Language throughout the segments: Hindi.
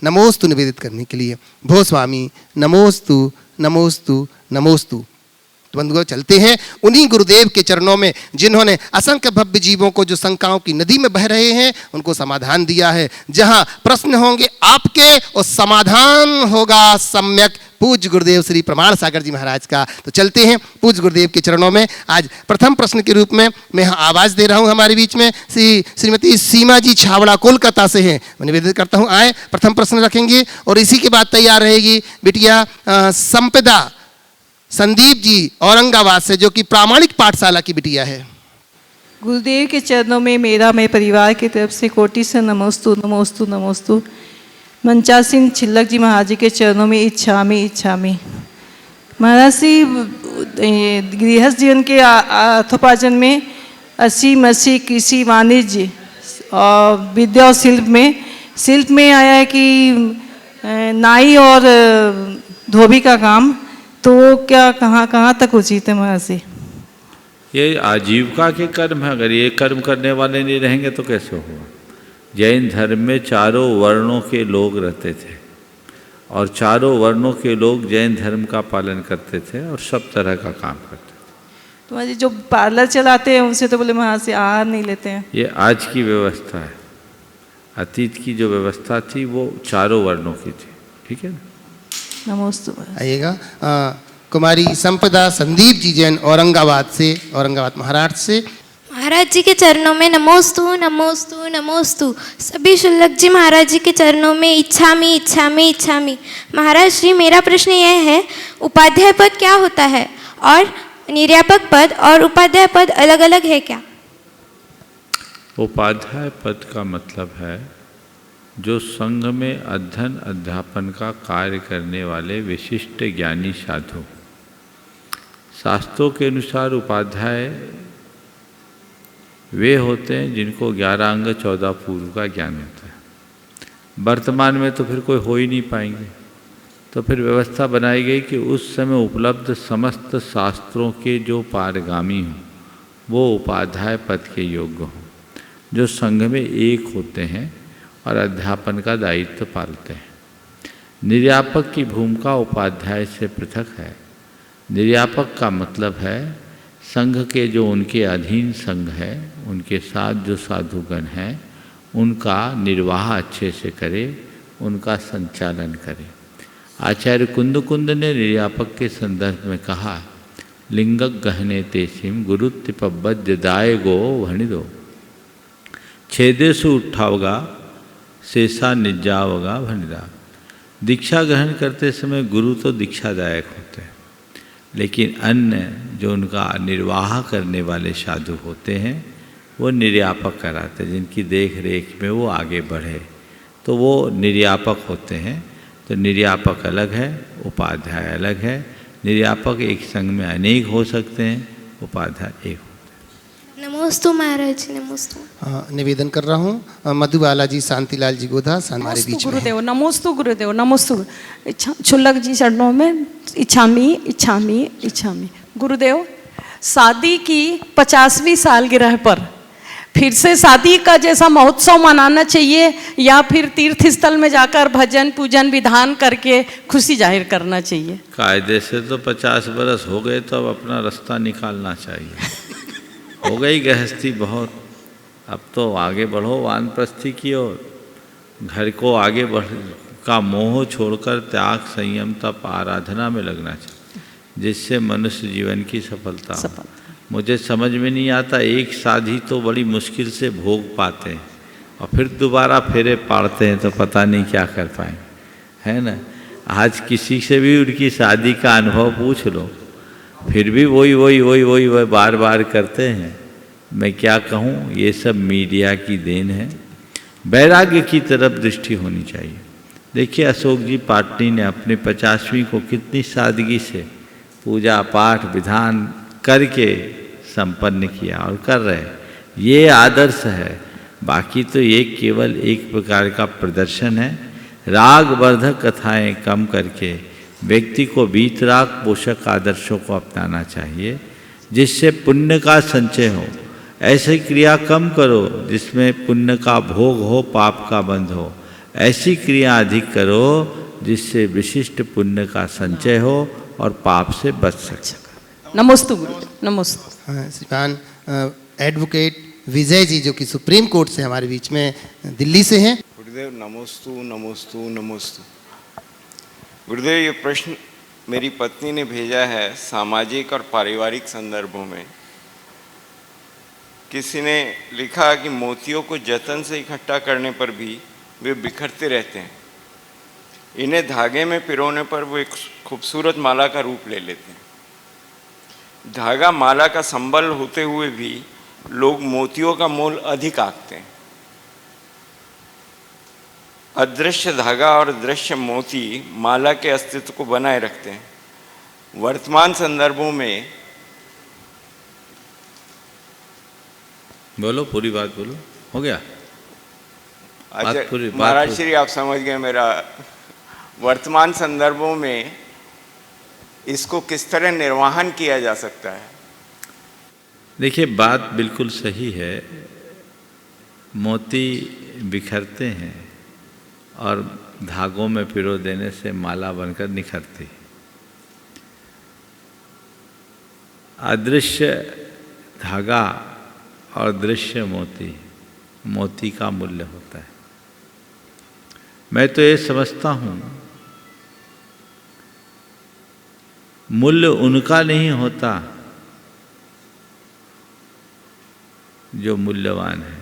नमोस्तु निवेदित करने के लिए। भो स्वामी नमोस्तु नमोस्तु नमोस्तु। तो बंधुओं चलते हैं उन्हीं गुरुदेव के चरणों में जिन्होंने असंख्य भव्य जीवों को जो शंकाओं की नदी में बह रहे हैं उनको समाधान दिया है। जहां प्रश्न होंगे आपके और समाधान होगा सम्यक पूज्य गुरुदेव श्री प्रमाण सागर जी महाराज का। तो चलते हैं पूज्य गुरुदेव के चरणों में। आज प्रथम प्रश्न के रूप में मैं आवाज़ दे रहा हूं, हमारे बीच में श्रीमती सीमा जी छावड़ा कोलकाता से हैं। मैं निवेदन करता हूं आए प्रथम प्रश्न रखेंगे और इसी के बाद तैयार रहेगी बिटिया संपदा संदीप जी औरंगाबाद से, जो कि प्रामाणिक पाठशाला की बिटिया है। गुरुदेव के चरणों में मेरा मैं परिवार की तरफ से कोटि से नमोस्तु नमोस्तु नमोस्तु। मंचा सिंह छिल्लक जी महाराज जी के चरणों में इच्छामी इच्छामी। महाराज श्री गृहस्थ जीवन के अर्थोपार्जन में अस्सी मसी कृषि वाणिज्य और विद्या और शिल्प में आया है कि नाई और धोबी का काम, तो क्या कहाँ तक उचित है महाराज जी? ये आजीविका के कर्म है, अगर ये कर्म करने वाले नहीं रहेंगे तो कैसे होगा। जैन धर्म में चारों वर्णों के लोग रहते थे और चारों वर्णों के लोग जैन धर्म का पालन करते थे और सब तरह का काम करते थे। तो महाराज जो पार्लर चलाते हैं उनसे तो बोले महाराज से आहार नहीं लेते हैं। ये आज की व्यवस्था है, अतीत की जो व्यवस्था थी वो चारों वर्णों की थी। ठीक है ना। नमोस्तु। आइएगा कुमारी संपदा संदीप जी जैन औरंगाबाद से, औरंगाबाद महाराष्ट्र से। महाराज जी के चरणों में नमोस्तु नमोस्तु नमोस्तु। सभी शुल्लक जी महाराज जी के चरणों में इच्छामी इच्छामी इच्छामी। महाराज श्री मेरा प्रश्न यह है, उपाध्याय पद क्या होता है और निर्यापक पद और उपाध्याय पद अलग अलग है क्या? उपाध्याय पद का मतलब है जो संघ में अध्ययन अध्यापन का कार्य करने वाले विशिष्ट ज्ञानी साधु। शास्त्रों के अनुसार उपाध्याय वे होते हैं जिनको 11 अंग 14 पूर्व का ज्ञान होता है। वर्तमान में तो फिर कोई हो ही नहीं पाएंगे, तो फिर व्यवस्था बनाई गई कि उस समय उपलब्ध समस्त शास्त्रों के जो पारगामी हों वो उपाध्याय पद के योग्य हों, जो संघ में एक होते हैं और अध्यापन का दायित्व पालते हैं। निर्यापक की भूमिका उपाध्याय से पृथक है। निर्यापक का मतलब है संघ के जो उनके अधीन संघ है, उनके साथ जो साधुगण हैं, उनका निर्वाह अच्छे से करे, उनका संचालन करे। आचार्य कुंद ने निर्यापक के संदर्भ में कहा, लिंगक गहने तेसिम गुरुत्तिपब्बद्य दाय गो वणिदो छेदेसु उठावगा शेषा निजावगा भनिदा। दीक्षा ग्रहण करते समय गुरु तो दीक्षादायक होते हैं, लेकिन अन्य जो उनका निर्वाह करने वाले साधु होते हैं वो निर्यापक कराते हैं, जिनकी देख रेख में वो आगे बढ़े, तो वो निर्यापक होते हैं। तो निर्यापक अलग है, उपाध्याय अलग है। निर्यापक एक संघ में अनेक हो सकते हैं, उपाध्याय एक। नमोस्तु महाराज नमोस्तु। निवेदन कर रहा हूँ मधुबाला जी शांतिलाल जी गोधा हमारे बीच में। गुरुदेव नमोस्तु, गुरुदेव नमोस्तु। छुल्लक जी चरणों में इच्छामी इच्छामी इच्छामी। गुरुदेव शादी की 50वीं सालगिरह पर फिर से शादी का जैसा महोत्सव मनाना चाहिए या फिर तीर्थ स्थल में जाकर भजन पूजन विधान करके खुशी जाहिर करना चाहिए? कायदे से तो 50 बरस हो गए, तो अब अपना रास्ता निकालना चाहिए। हो गई गृहस्थी बहुत, अब तो आगे बढ़ो वानप्रस्थी की ओर। घर को आगे बढ़ का मोह छोड़कर त्याग संयम तप आराधना में लगना चाहिए, जिससे मनुष्य जीवन की सफलता। मुझे समझ में नहीं आता, एक शादी तो बड़ी मुश्किल से भोग पाते हैं और फिर दोबारा फेरे पाड़ते हैं, तो पता नहीं क्या कर पाए, है ना। आज किसी से भी उनकी शादी का अनुभव पूछ लो, फिर भी वही बार बार करते हैं। मैं क्या कहूँ, ये सब मीडिया की देन है। वैराग्य की तरफ दृष्टि होनी चाहिए। देखिए अशोक जी पाटनी ने अपने 50वीं को कितनी सादगी से पूजा पाठ विधान करके संपन्न किया और कर रहे हैं। ये आदर्श है। बाकी तो ये केवल एक प्रकार का प्रदर्शन है। रागवर्धक कथाएं कम करके व्यक्ति को वीतराग पोषक आदर्शों को अपनाना चाहिए, जिससे पुण्य का संचय हो। ऐसी क्रिया कम करो जिसमें पुण्य का भोग हो, पाप का बंध हो। ऐसी क्रिया अधिक करो जिससे विशिष्ट पुण्य का संचय हो और पाप से बच सके। नमोस्तु गुरुदेव, नमोस्तु। हाँ, श्रीमान एडवोकेट विजय जी जो कि सुप्रीम कोर्ट से हमारे बीच में दिल्ली से हैं। गुरुदेव नमोस्तु नमोस्तु नमोस्तु। गुरुदेव ये प्रश्न मेरी पत्नी ने भेजा है सामाजिक और पारिवारिक संदर्भों में। किसी ने लिखा कि मोतियों को जतन से इकट्ठा करने पर भी वे बिखरते रहते हैं, इन्हें धागे में पिरोने पर वो एक खूबसूरत माला का रूप ले लेते हैं। धागा माला का संबल होते हुए भी लोग मोतियों का मोल अधिक आंकते हैं। अदृश्य धागा और दृश्य मोती माला के अस्तित्व को बनाए रखते हैं। वर्तमान संदर्भों में बोलो, पूरी बात बोलो, हो गया महाराज श्री आप समझ गए मेरा। वर्तमान संदर्भों में इसको किस तरह निर्वहन किया जा सकता है? देखिए, बात बिल्कुल सही है। मोती बिखरते हैं और धागों में पिरो देने से माला बनकर निखरती। अदृश्य धागा और दृश्य मोती, मोती का मूल्य होता है। मैं तो ये समझता हूँ मूल्य उनका नहीं होता जो मूल्यवान है,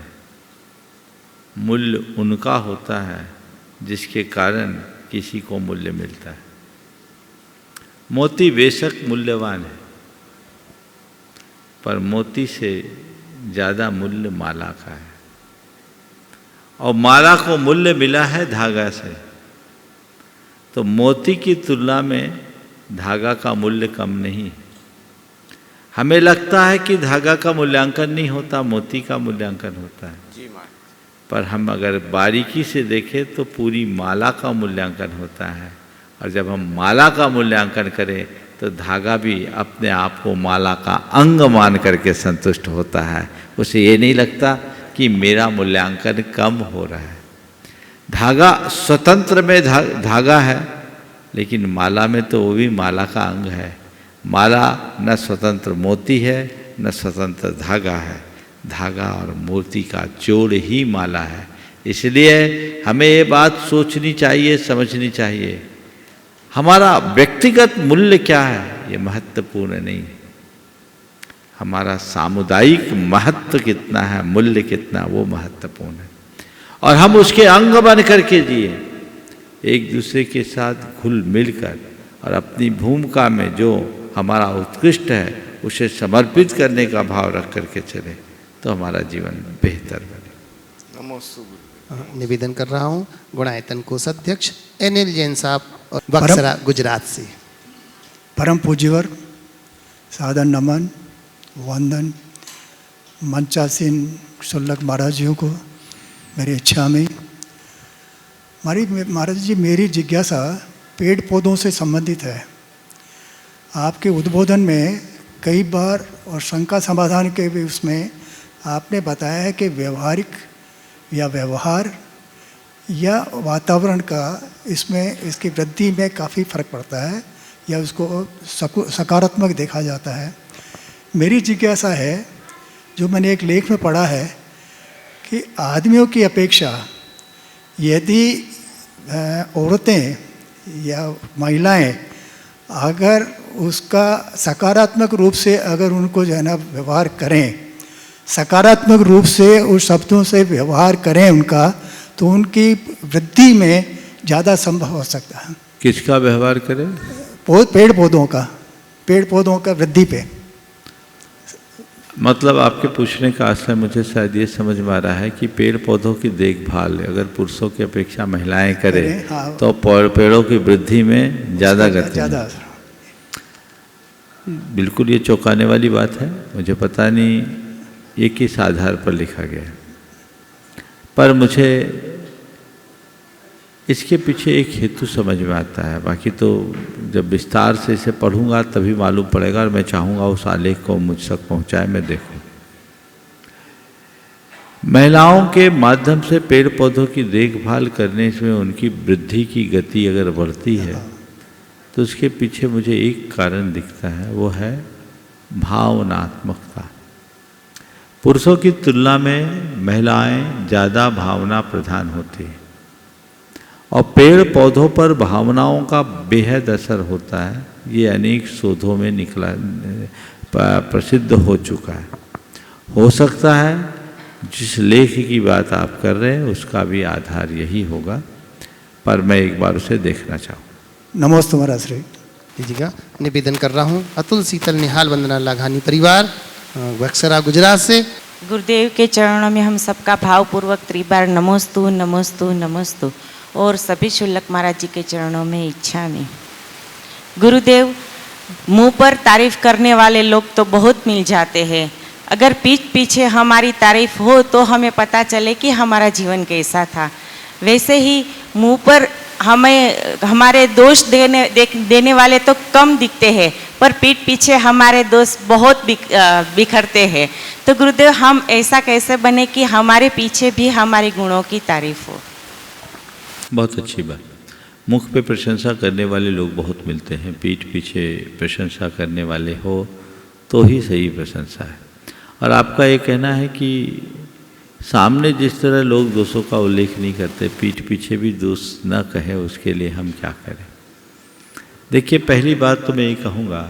मूल्य उनका होता है जिसके कारण किसी को मूल्य मिलता है। मोती बेशक मूल्यवान है, पर मोती से ज़्यादा मूल्य माला का है, और माला को मूल्य मिला है धागा से। तो मोती की तुलना में धागा का मूल्य कम नहीं है। हमें लगता है कि धागा का मूल्यांकन नहीं होता, मोती का मूल्यांकन होता है। जी मां। पर हम अगर बारीकी से देखें तो पूरी माला का मूल्यांकन होता है, और जब हम माला का मूल्यांकन करें तो धागा भी अपने आप को माला का अंग मान करके संतुष्ट होता है। उसे ये नहीं लगता कि मेरा मूल्यांकन कम हो रहा है। धागा स्वतंत्र में धागा है, लेकिन माला में तो वो भी माला का अंग है। माला न स्वतंत्र मोती है न स्वतंत्र धागा है, धागा और मोती का जोड़ ही माला है। इसलिए हमें ये बात सोचनी चाहिए, समझनी चाहिए, हमारा व्यक्तिगत मूल्य क्या है ये महत्वपूर्ण नहीं है। हमारा सामुदायिक महत्व कितना है, मूल्य कितना, वो महत्वपूर्ण है। और हम उसके अंग बन करके जिए, एक दूसरे के साथ घुल मिलकर, और अपनी भूमिका में जो हमारा उत्कृष्ट है उसे समर्पित करने का भाव रख करके चले, तो हमारा जीवन बेहतर बने। नमोस्तु। निवेदन कर रहा हूँ गुणायतन कोषाध्यक्ष एनएल जैन साहब और बक्सरा गुजरात से। परम पूज्यवर सादर नमन वंदन मंचासीन शुल्लक महाराज जी को मेरी इच्छा में। महाराज जी, मेरी जिज्ञासा पेड़ पौधों से संबंधित है। आपके उद्बोधन में कई बार और शंका समाधान के भी उसमें आपने बताया है कि व्यवहारिक या व्यवहार या वातावरण का इसमें इसकी वृद्धि में काफ़ी फर्क पड़ता है या उसको सकारात्मक देखा जाता है। मेरी जिज्ञासा है, जो मैंने एक लेख में पढ़ा है कि आदमियों की अपेक्षा यदि औरतें या महिलाएं अगर उसका सकारात्मक रूप से अगर उनको जो है ना व्यवहार करें, सकारात्मक रूप से उस शब्दों से व्यवहार करें उनका, तो उनकी वृद्धि में ज़्यादा संभव हो सकता है। किसका व्यवहार करें? पेड़ पौधों का वृद्धि पे। मतलब आपके पूछने का आशय मुझे शायद ये समझ में आ रहा है कि पेड़ पौधों की देखभाल अगर पुरुषों की अपेक्षा महिलाएं करें हाँ, तो पेड़ों की वृद्धि में ज़्यादा गति। बिल्कुल ये चौंकाने वाली बात है। मुझे पता नहीं ये किस आधार पर लिखा गया, पर मुझे इसके पीछे एक हेतु समझ में आता है। बाकी तो जब विस्तार से इसे पढ़ूंगा तभी मालूम पड़ेगा, और मैं चाहूँगा उस आलेख को मुझ तक पहुँचाए, मैं देखूँ। महिलाओं के माध्यम से पेड़ पौधों की देखभाल करने से उनकी वृद्धि की गति अगर बढ़ती है तो उसके पीछे मुझे एक कारण दिखता है, वो है भावनात्मकता। पुरुषों की तुलना में महिलाएं ज़्यादा भावना प्रधान होती हैं और पेड़ पौधों पर भावनाओं का बेहद असर होता है। ये अनेक शोधों में निकला प्रसिद्ध हो चुका है। हो सकता है जिस लेख की बात आप कर रहे हैं उसका भी आधार यही होगा, पर मैं एक बार उसे देखना चाहूँ। नमोस्तु महाराज श्री। दीजिएगा, निवेदन कर रहा हूँ अतुल शीतल निहाल वंदना लाघानी परिवार बक्सरा गुजरात से। गुरुदेव के चरणों में हम सबका भावपूर्वक त्रिबार नमोस्तु नमोस्तु नमोस्तु और सभी शुल्लक महाराज जी के चरणों में इच्छा में। गुरुदेव, मुंह पर तारीफ करने वाले लोग तो बहुत मिल जाते हैं, अगर पीठ पीछे हमारी तारीफ हो तो हमें पता चले कि हमारा जीवन कैसा था। वैसे ही मुंह पर हमें हमारे दोष देने वाले तो कम दिखते हैं, पर पीठ पीछे हमारे दोष बहुत बिखरते हैं। तो गुरुदेव, हम ऐसा कैसे बने कि हमारे पीछे भी हमारे गुणों की तारीफ हो? बहुत अच्छी बात। मुख पे प्रशंसा करने वाले लोग बहुत मिलते हैं, पीठ पीछे प्रशंसा करने वाले हो तो ही सही प्रशंसा है। और आपका ये कहना है कि सामने जिस तरह लोग दोषों का उल्लेख नहीं करते, पीठ पीछे भी दोष न कहे, उसके लिए हम क्या करें? देखिए, पहली बात तो मैं ये कहूँगा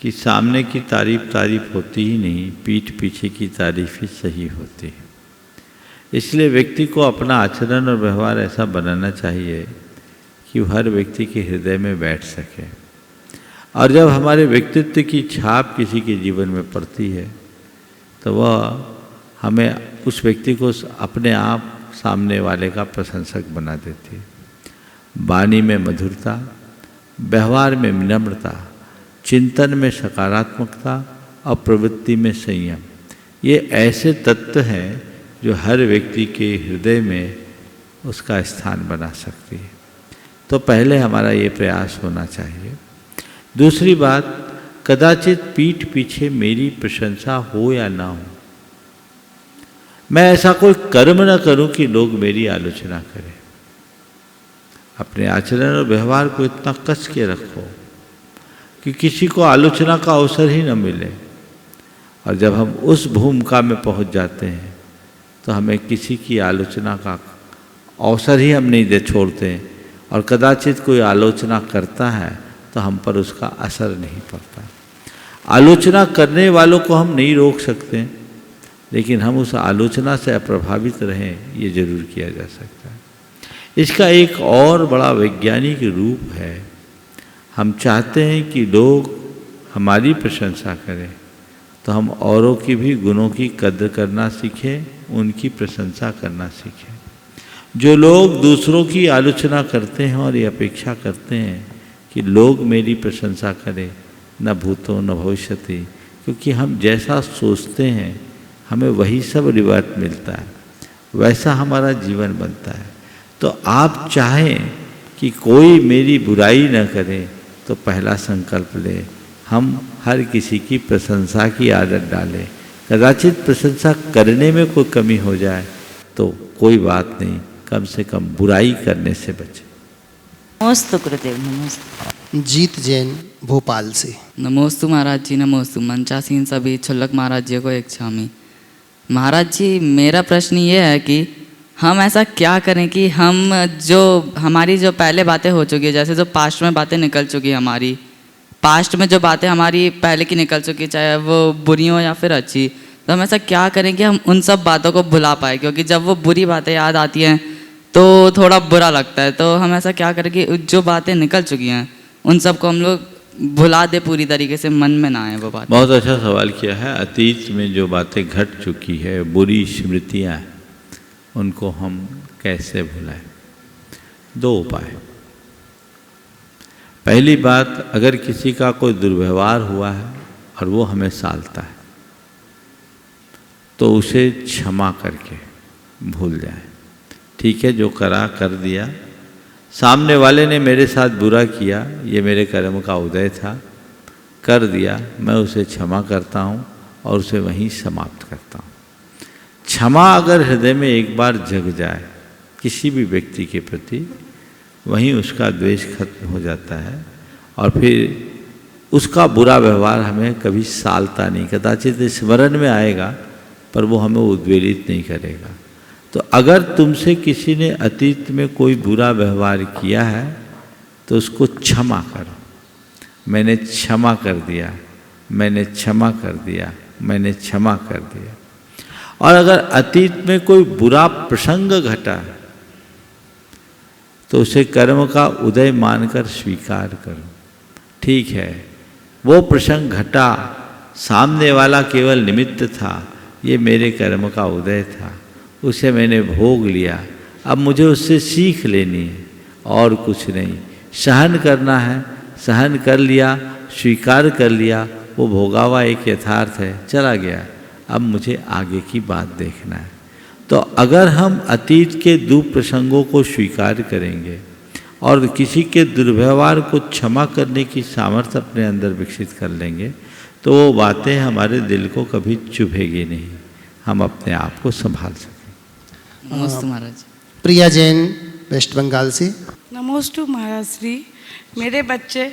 कि सामने की तारीफ होती ही नहीं, पीठ पीछे की तारीफ ही सही होती है। इसलिए व्यक्ति को अपना आचरण और व्यवहार ऐसा बनाना चाहिए कि हर व्यक्ति के हृदय में बैठ सके। और जब हमारे व्यक्तित्व की छाप किसी के जीवन में पड़ती है तो वह हमें उस व्यक्ति को अपने आप सामने वाले का प्रशंसक बना देती है। वाणी में मधुरता, व्यवहार में विनम्रता, चिंतन में सकारात्मकता और प्रवृत्ति में संयम, ये ऐसे तत्व हैं जो हर व्यक्ति के हृदय में उसका स्थान बना सकती है। तो पहले हमारा ये प्रयास होना चाहिए। दूसरी बात, कदाचित पीठ पीछे मेरी प्रशंसा हो या ना हो, मैं ऐसा कोई कर्म न करूं कि लोग मेरी आलोचना करें। अपने आचरण और व्यवहार को इतना कस के रखो कि किसी को आलोचना का अवसर ही न मिले। और जब हम उस भूमिका में पहुंच जाते हैं तो हमें किसी की आलोचना का अवसर ही हम नहीं दे छोड़ते, और कदाचित कोई आलोचना करता है तो हम पर उसका असर नहीं पड़ता। आलोचना करने वालों को हम नहीं रोक सकते, लेकिन हम उस आलोचना से अप्रभावित रहें, ये जरूर किया जा सकता है। इसका एक और बड़ा वैज्ञानिक रूप है। हम चाहते हैं कि लोग हमारी प्रशंसा करें तो हम औरों की भी गुणों की कद्र करना सीखें, उनकी प्रशंसा करना सीखें। जो लोग दूसरों की आलोचना करते हैं और ये अपेक्षा करते हैं कि लोग मेरी प्रशंसा करें, न भूतो न भविष्यति, क्योंकि हम जैसा सोचते हैं हमें वही सब रिवर्ट मिलता है, वैसा हमारा जीवन बनता है। तो आप चाहें कि कोई मेरी बुराई न करे तो पहला संकल्प ले, हम हर किसी की प्रशंसा की आदत डालें। कदाचित प्रशंसा करने में कोई कमी हो जाए तो कोई बात नहीं, कम से कम बुराई करने से बचें। नमोस्तु गुरुदेव, नमोस्तु। जीत जैन भोपाल से। नमोस्तु महाराज जी, नमोस्तु। मंचासीन सभी छुल्लक महाराज जी को एक छामी। महाराज जी, मेरा प्रश्न ये है कि हम ऐसा क्या करें कि हम जो हमारी जो पहले बातें हो चुकी है, जैसे जो पास्ट में बातें निकल चुकी है, हमारी पास्ट में जो बातें हमारी पहले की निकल चुकी, चाहे वो बुरी हो या फिर अच्छी, तो हम ऐसा क्या करें कि हम उन सब बातों को भुला पाए? क्योंकि जब वो बुरी बातें याद आती हैं तो थोड़ा बुरा लगता है। तो हम ऐसा क्या करें कि जो बातें निकल चुकी हैं उन सब को हम लोग भुला दे, पूरी तरीके से मन में ना आए वो बात। बहुत अच्छा सवाल किया है। अतीत में जो बातें घट चुकी है, बुरी स्मृतियाँ, उनको हम कैसे भुलाएं? दो उपाय। पहली बात, अगर किसी का कोई दुर्व्यवहार हुआ है और वो हमें सालता है तो उसे क्षमा करके भूल जाए। ठीक है, जो करा कर दिया, सामने वाले ने मेरे साथ बुरा किया, ये मेरे कर्म का उदय था, कर दिया, मैं उसे क्षमा करता हूँ और उसे वहीं समाप्त करता हूँ। क्षमा अगर हृदय में एक बार जग जाए किसी भी व्यक्ति के प्रति, वहीं उसका द्वेष खत्म हो जाता है और फिर उसका बुरा व्यवहार हमें कभी सालता नहीं, कदाचित स्मरण में आएगा पर वो हमें उद्वेलित नहीं करेगा। तो अगर तुमसे किसी ने अतीत में कोई बुरा व्यवहार किया है तो उसको क्षमा करो। मैंने क्षमा कर दिया, मैंने क्षमा कर दिया, मैंने क्षमा कर दिया। और अगर अतीत में कोई बुरा प्रसंग घटा तो उसे कर्म का उदय मानकर स्वीकार करो। ठीक है, वो प्रसंग घटा, सामने वाला केवल निमित्त था, ये मेरे कर्म का उदय था, उसे मैंने भोग लिया, अब मुझे उससे सीख लेनी है और कुछ नहीं। सहन करना है, सहन कर लिया, स्वीकार कर लिया, वो भोगा हुआ एक यथार्थ है, चला गया, अब मुझे आगे की बात देखना है। तो अगर हम अतीत के दुप्रसंगों को स्वीकार करेंगे और किसी के दुर्व्यवहार को क्षमा करने की सामर्थ्य अपने अंदर विकसित कर लेंगे तो वो बातें हमारे दिल को कभी चुभेगी नहीं, हम अपने आप को संभाल सकें। नमस्ते महाराज। प्रिया जैन वेस्ट बंगाल से। नमोस्तु महाराज श्री। मेरे बच्चे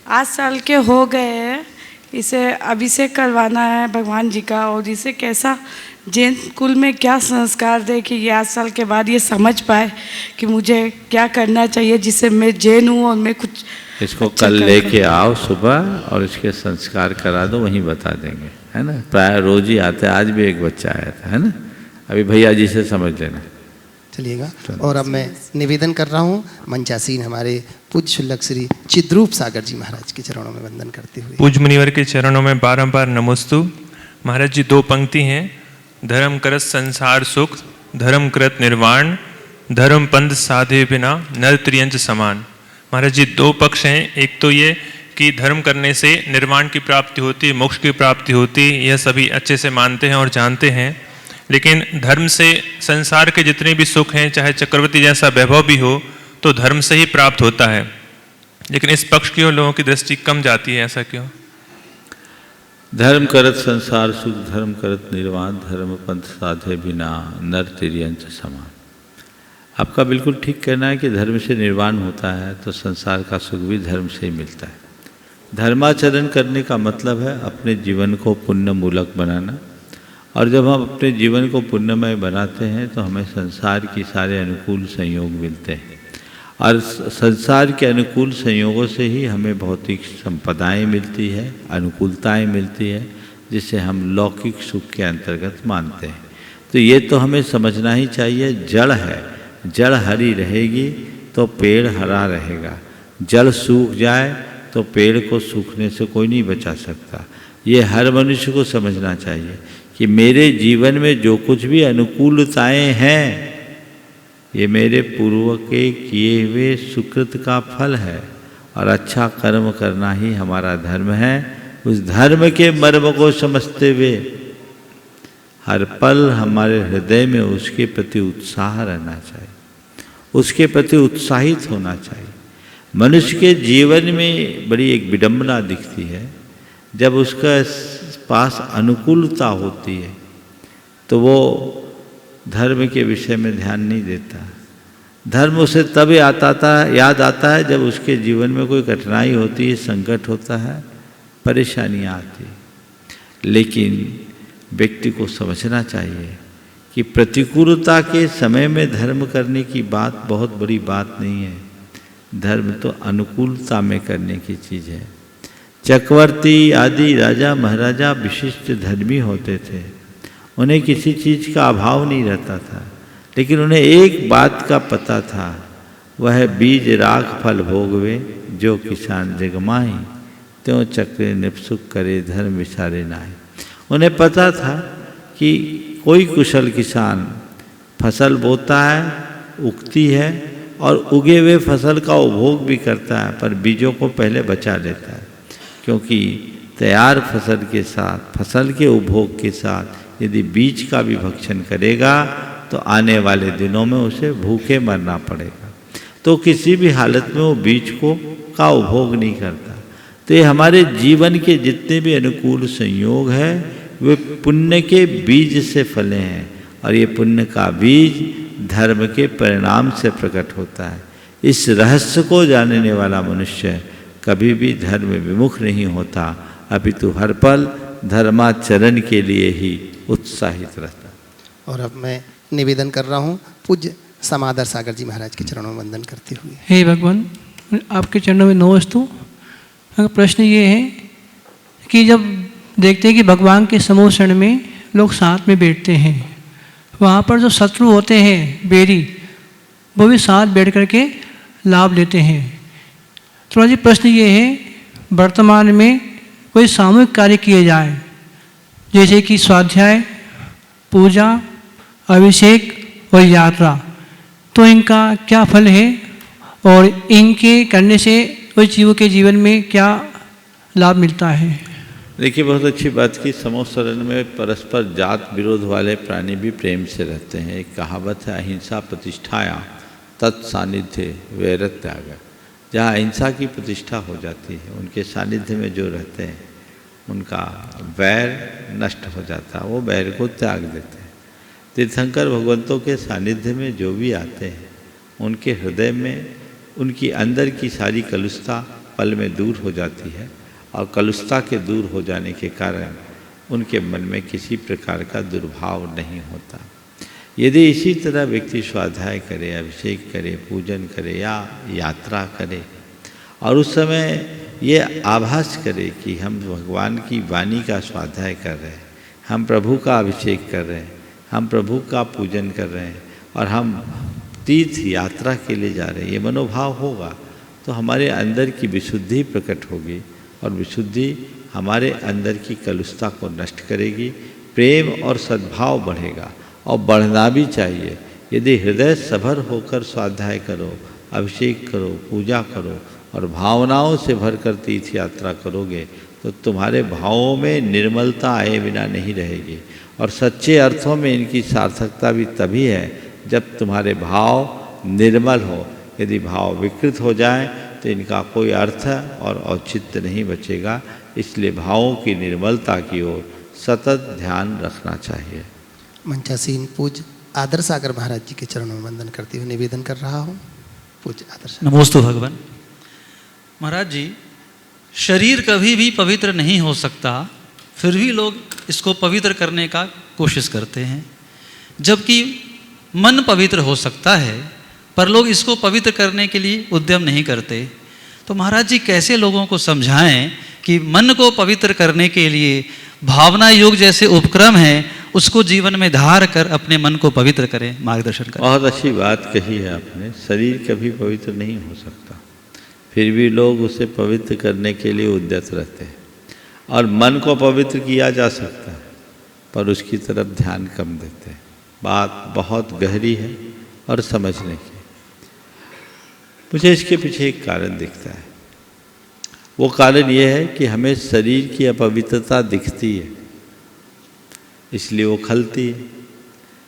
8 साल के हो गए हैं, इसे अभिषेक करवाना है भगवान जी का, और इसे कैसा जैन कुल में क्या संस्कार दे कि ये 8 साल के बाद ये समझ पाए कि मुझे क्या करना चाहिए जिससे मैं जैन हूँ और मैं कुछ इसको कल लेके आओ सुबह और इसके संस्कार करा दो, वहीं बता देंगे, है ना। प्राय रोज ही आते हैं, आज भी एक बच्चा आया था, है ना। अभी भैया जी से समझ लेना। चलिएगा। और अब मैं निवेदन कर रहा हूँ मंचासीन हमारे पूज्य शुल्लक श्री चिद्रूप सागर जी महाराज के चरणों में वंदन करते हुए। पूज्य मुनिवर के चरणों में बारंबार नमोस्तु। महाराज जी 2 पंक्ति हैं, धर्म करत संसार सुख, धर्म करत निर्वाण, धर्म पंथ साधे बिना नर त्रियंच समान। महाराज जी 2 पक्ष हैं, एक तो ये कि धर्म करने से निर्वाण की प्राप्ति होती, मोक्ष की प्राप्ति होती, यह सभी अच्छे से मानते हैं और जानते हैं। लेकिन धर्म से संसार के जितने भी सुख हैं, चाहे चक्रवर्ती जैसा वैभव भी हो, तो धर्म से ही प्राप्त होता है। लेकिन इस पक्ष की ओर लोगों की दृष्टि कम जाती है, ऐसा क्यों? धर्म करत संसार सुख, धर्म करत निर्वाण, धर्म पंथ साधे बिना नर तिर्यंच समान। आपका बिल्कुल ठीक कहना है कि धर्म से निर्वाण होता है तो संसार का सुख भी धर्म से ही मिलता है। धर्माचरण करने का मतलब है अपने जीवन को पुण्य मूलक बनाना, और जब हम अपने जीवन को पुण्यमय बनाते हैं तो हमें संसार की सारे अनुकूल संयोग मिलते हैं, और संसार के अनुकूल संयोगों से ही हमें भौतिक संपदाएं मिलती है, अनुकूलताएं मिलती है, जिसे हम लौकिक सुख के अंतर्गत मानते हैं। तो ये तो हमें समझना ही चाहिए, जड़ है, जड़ हरी रहेगी तो पेड़ हरा रहेगा, जड़ सूख जाए तो पेड़ को सूखने से कोई नहीं बचा सकता। ये हर मनुष्य को समझना चाहिए कि मेरे जीवन में जो कुछ भी अनुकूलताएं हैं ये मेरे पूर्व के किए हुए सुकृत का फल है, और अच्छा कर्म करना ही हमारा धर्म है। उस धर्म के मर्म को समझते हुए हर पल हमारे हृदय में उसके प्रति उत्साह रहना चाहिए, उसके प्रति उत्साहित होना चाहिए। मनुष्य के जीवन में बड़ी एक विडंबना दिखती है, जब उसका पास अनुकूलता होती है तो वो धर्म के विषय में ध्यान नहीं देता। धर्म उसे तब याद आता है जब उसके जीवन में कोई कठिनाई होती है, संकट होता है, परेशानियाँ आती है। लेकिन व्यक्ति को समझना चाहिए कि प्रतिकूलता के समय में धर्म करने की बात बहुत बड़ी बात नहीं है। धर्म तो अनुकूलता में करने की चीज़ है। चक्रवर्ती आदि राजा महाराजा विशिष्ट धर्मी होते थे, उन्हें किसी चीज़ का अभाव नहीं रहता था, लेकिन उन्हें एक बात का पता था, वह बीज राख फल भोगवे, जो किसान जगमाही, त्यों चक्रे निपसुख करे धर्म विचारे नाहि। उन्हें पता था कि कोई कुशल किसान फसल बोता है, उगती है, और उगे हुए फसल का उपभोग भी करता है, पर बीजों को पहले बचा लेता है, क्योंकि तैयार फसल के साथ, फसल के उपभोग के साथ यदि बीज का भी भक्षण करेगा तो आने वाले दिनों में उसे भूखे मरना पड़ेगा। तो किसी भी हालत में वो बीज का उपभोग नहीं करता। तो ये हमारे जीवन के जितने भी अनुकूल संयोग हैं वे पुण्य के बीज से फले हैं, और ये पुण्य का बीज धर्म के परिणाम से प्रकट होता है। इस रहस्य को जानने वाला मनुष्य कभी भी धर्म विमुख नहीं होता, अपितु हर पल धर्माचरण के लिए ही उत्साहित रहता। और अब मैं निवेदन कर रहा हूँ पूज्य समादर सागर जी महाराज के चरणों में वंदन करते हुए। हे भगवान, आपके चरणों में नमस्तु। प्रश्न ये है कि जब देखते हैं कि भगवान के समूह क्षण में लोग साथ में बैठते हैं, वहाँ पर जो शत्रु होते हैं बैरी, वो भी साथ बैठ कर के लाभ लेते हैं। तो जी प्रश्न ये है, वर्तमान में कोई सामूहिक कार्य किए जाए, जैसे कि स्वाध्याय, पूजा, अभिषेक और यात्रा, तो इनका क्या फल है और इनके करने से उस जीव के जीवन में क्या लाभ मिलता है? देखिए, बहुत अच्छी बात की। समूह शरण में परस्पर जात विरोध वाले प्राणी भी प्रेम से रहते हैं। एक कहावत है, अहिंसा प्रतिष्ठाया तत्सानिध्य वैरत त्याग। जहाँ अहिंसा की प्रतिष्ठा हो जाती है, उनके सानिध्य में जो रहते हैं उनका वैर नष्ट हो जाता है, वो वैर को त्याग देते हैं। तीर्थंकर भगवंतों के सानिध्य में जो भी आते हैं, उनके हृदय में उनकी अंदर की सारी कलुषता पल में दूर हो जाती है, और कलुषता के दूर हो जाने के कारण उनके मन में किसी प्रकार का दुर्भाव नहीं होता। यदि इसी तरह व्यक्ति स्वाध्याय करे, अभिषेक करे, पूजन करे या यात्रा करे, और उस समय ये आभास करे कि हम भगवान की वाणी का स्वाध्याय कर रहे हैं, हम प्रभु का अभिषेक कर रहे हैं, हम प्रभु का पूजन कर रहे हैं, और हम तीर्थ यात्रा के लिए जा रहे हैं, ये मनोभाव होगा तो हमारे अंदर की विशुद्धि प्रकट होगी, और विशुद्धि हमारे अंदर की कलुषता को नष्ट करेगी। प्रेम और सद्भाव बढ़ेगा, और बढ़ना भी चाहिए। यदि हृदय सभर होकर स्वाध्याय करो, अभिषेक करो, पूजा करो और भावनाओं से भरकर तीर्थ यात्रा करोगे, तो तुम्हारे भावों में निर्मलता आए बिना नहीं रहेगी। और सच्चे अर्थों में इनकी सार्थकता भी तभी है जब तुम्हारे भाव निर्मल हो। यदि भाव विकृत हो जाए तो इनका कोई अर्थ और औचित्य नहीं बचेगा। इसलिए भावों की निर्मलता की ओर सतत ध्यान रखना चाहिए। मंचासीन पूज्य आदर सागर महाराज जी के चरणों में वंदन करते हुए निवेदन कर रहा हूँ। पूज्य आदर सागर। नमोस्तु भगवान। महाराज जी, शरीर कभी भी पवित्र नहीं हो सकता, फिर भी लोग इसको पवित्र करने का कोशिश करते हैं। जबकि मन पवित्र हो सकता है, पर लोग इसको पवित्र करने के लिए उद्यम नहीं करते। तो महाराज जी कैसे लोगों को समझाएं कि मन को पवित्र करने के लिए भावना योग जैसे उपक्रम है, उसको जीवन में धार कर अपने मन को पवित्र करें, मार्गदर्शन करें। बहुत अच्छी बात कही है आपने। शरीर कभी पवित्र नहीं हो सकता, फिर भी लोग उसे पवित्र करने के लिए उद्यत रहते हैं। और मन को पवित्र किया जा सकता है, पर उसकी तरफ ध्यान कम देते हैं। बात बहुत गहरी है और समझने की। मुझे इसके पीछे एक कारण दिखता है। वो कारण ये है कि हमें शरीर की अपवित्रता दिखती है, इसलिए वो खलती है।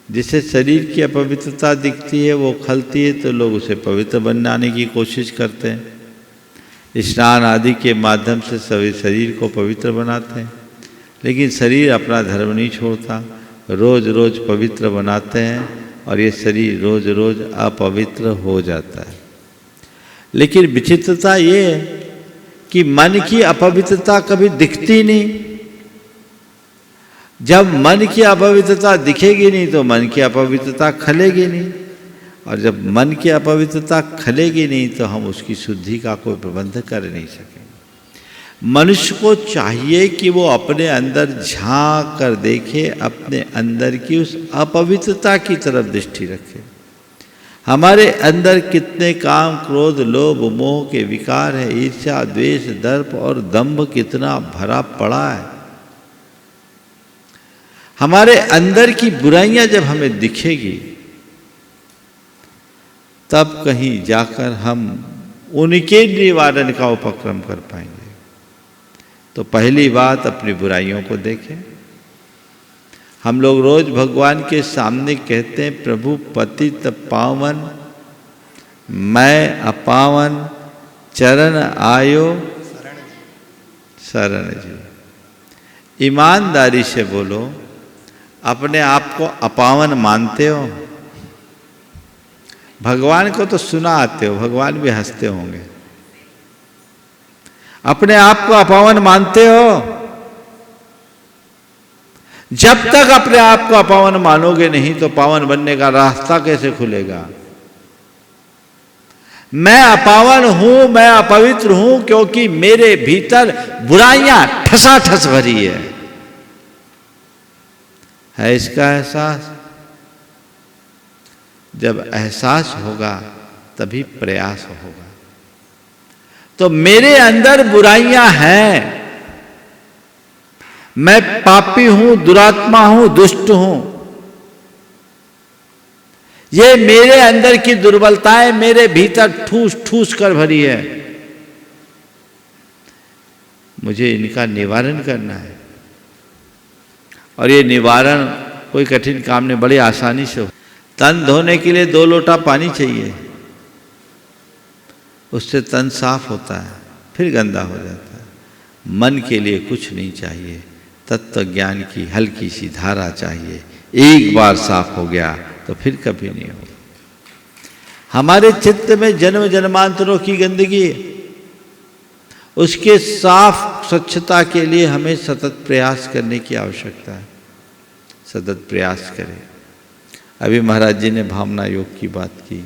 जिसे शरीर की अपवित्रता दिखती है, वो खलती है, तो लोग उसे पवित्र बनाने की कोशिश करते हैं। स्नान आदि के माध्यम से सभी शरीर को पवित्र बनाते हैं, लेकिन शरीर अपना धर्म नहीं छोड़ता। रोज़ रोज़ पवित्र बनाते हैं और ये शरीर रोज़ रोज़ अपवित्र हो जाता है। लेकिन विचित्रता ये है कि मन की अपवित्रता कभी दिखती नहीं। जब मन की अपवित्रता दिखेगी नहीं तो मन की अपवित्रता खलेगी नहीं, और जब मन की अपवित्रता खलेगी नहीं तो हम उसकी शुद्धि का कोई प्रबंध कर नहीं सकेंगे। मनुष्य को चाहिए कि वो अपने अंदर झांक कर देखे, अपने अंदर की उस अपवित्रता की तरफ दृष्टि रखे। हमारे अंदर कितने काम, क्रोध, लोभ, मोह के विकार है, ईर्ष्या, द्वेष, दर्प और दंभ कितना भरा पड़ा है। हमारे अंदर की बुराइयां जब हमें दिखेगी, तब कहीं जाकर हम उनके निवारण का उपक्रम कर पाएंगे। तो पहली बात, अपनी बुराइयों को देखें। हम लोग रोज भगवान के सामने कहते हैं, प्रभु पतित पावन मैं अपावन, चरण आयो शरण जी। ईमानदारी से बोलो, अपने आप को अपावन मानते हो? भगवान को तो सुना आते हो, भगवान भी हंसते होंगे। अपने आप को अपावन मानते हो? जब तक अपने आप को अपावन मानोगे नहीं तो पावन बनने का रास्ता कैसे खुलेगा? मैं अपावन हूं, मैं अपवित्र हूं क्योंकि मेरे भीतर बुराइयां ठसाठस भरी है इसका एहसास? जब एहसास होगा तभी प्रयास होगा। तो मेरे अंदर बुराइयां हैं, मैं पापी हूं, दुरात्मा हूं, दुष्ट हूं। ये मेरे अंदर की दुर्बलताएं मेरे भीतर ठूस ठूस कर भरी है, मुझे इनका निवारण करना है। और ये निवारण कोई कठिन काम नहीं, बड़ी आसानी से हो। तन धोने के लिए 2 लोटा पानी चाहिए, उससे तन साफ होता है, फिर गंदा हो जाता है। मन के लिए कुछ नहीं चाहिए, तत्व ज्ञान की हल्की सी धारा चाहिए। एक बार साफ हो गया तो फिर कभी नहीं होगा। हमारे चित्त में जन्म जन्मांतरों की गंदगी है, उसके साफ स्वच्छता के लिए हमें सतत प्रयास करने की आवश्यकता है। सतत प्रयास करें। अभी महाराज जी ने भावना योग की बात की।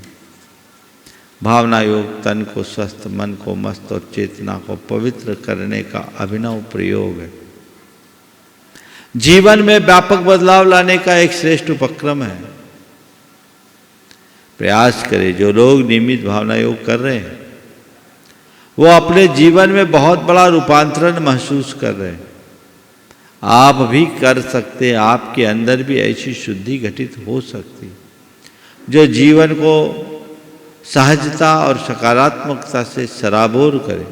भावना योग तन को स्वस्थ, मन को मस्त और चेतना को पवित्र करने का अभिनव प्रयोग है। जीवन में व्यापक बदलाव लाने का एक श्रेष्ठ उपक्रम है। प्रयास करें। जो लोग नियमित भावना योग कर रहे हैं वो अपने जीवन में बहुत बड़ा रूपांतरण महसूस कर रहे हैं। आप भी कर सकते हैं, आपके अंदर भी ऐसी शुद्धि घटित हो सकती जो जीवन को सहजता और सकारात्मकता से सराबोर करे,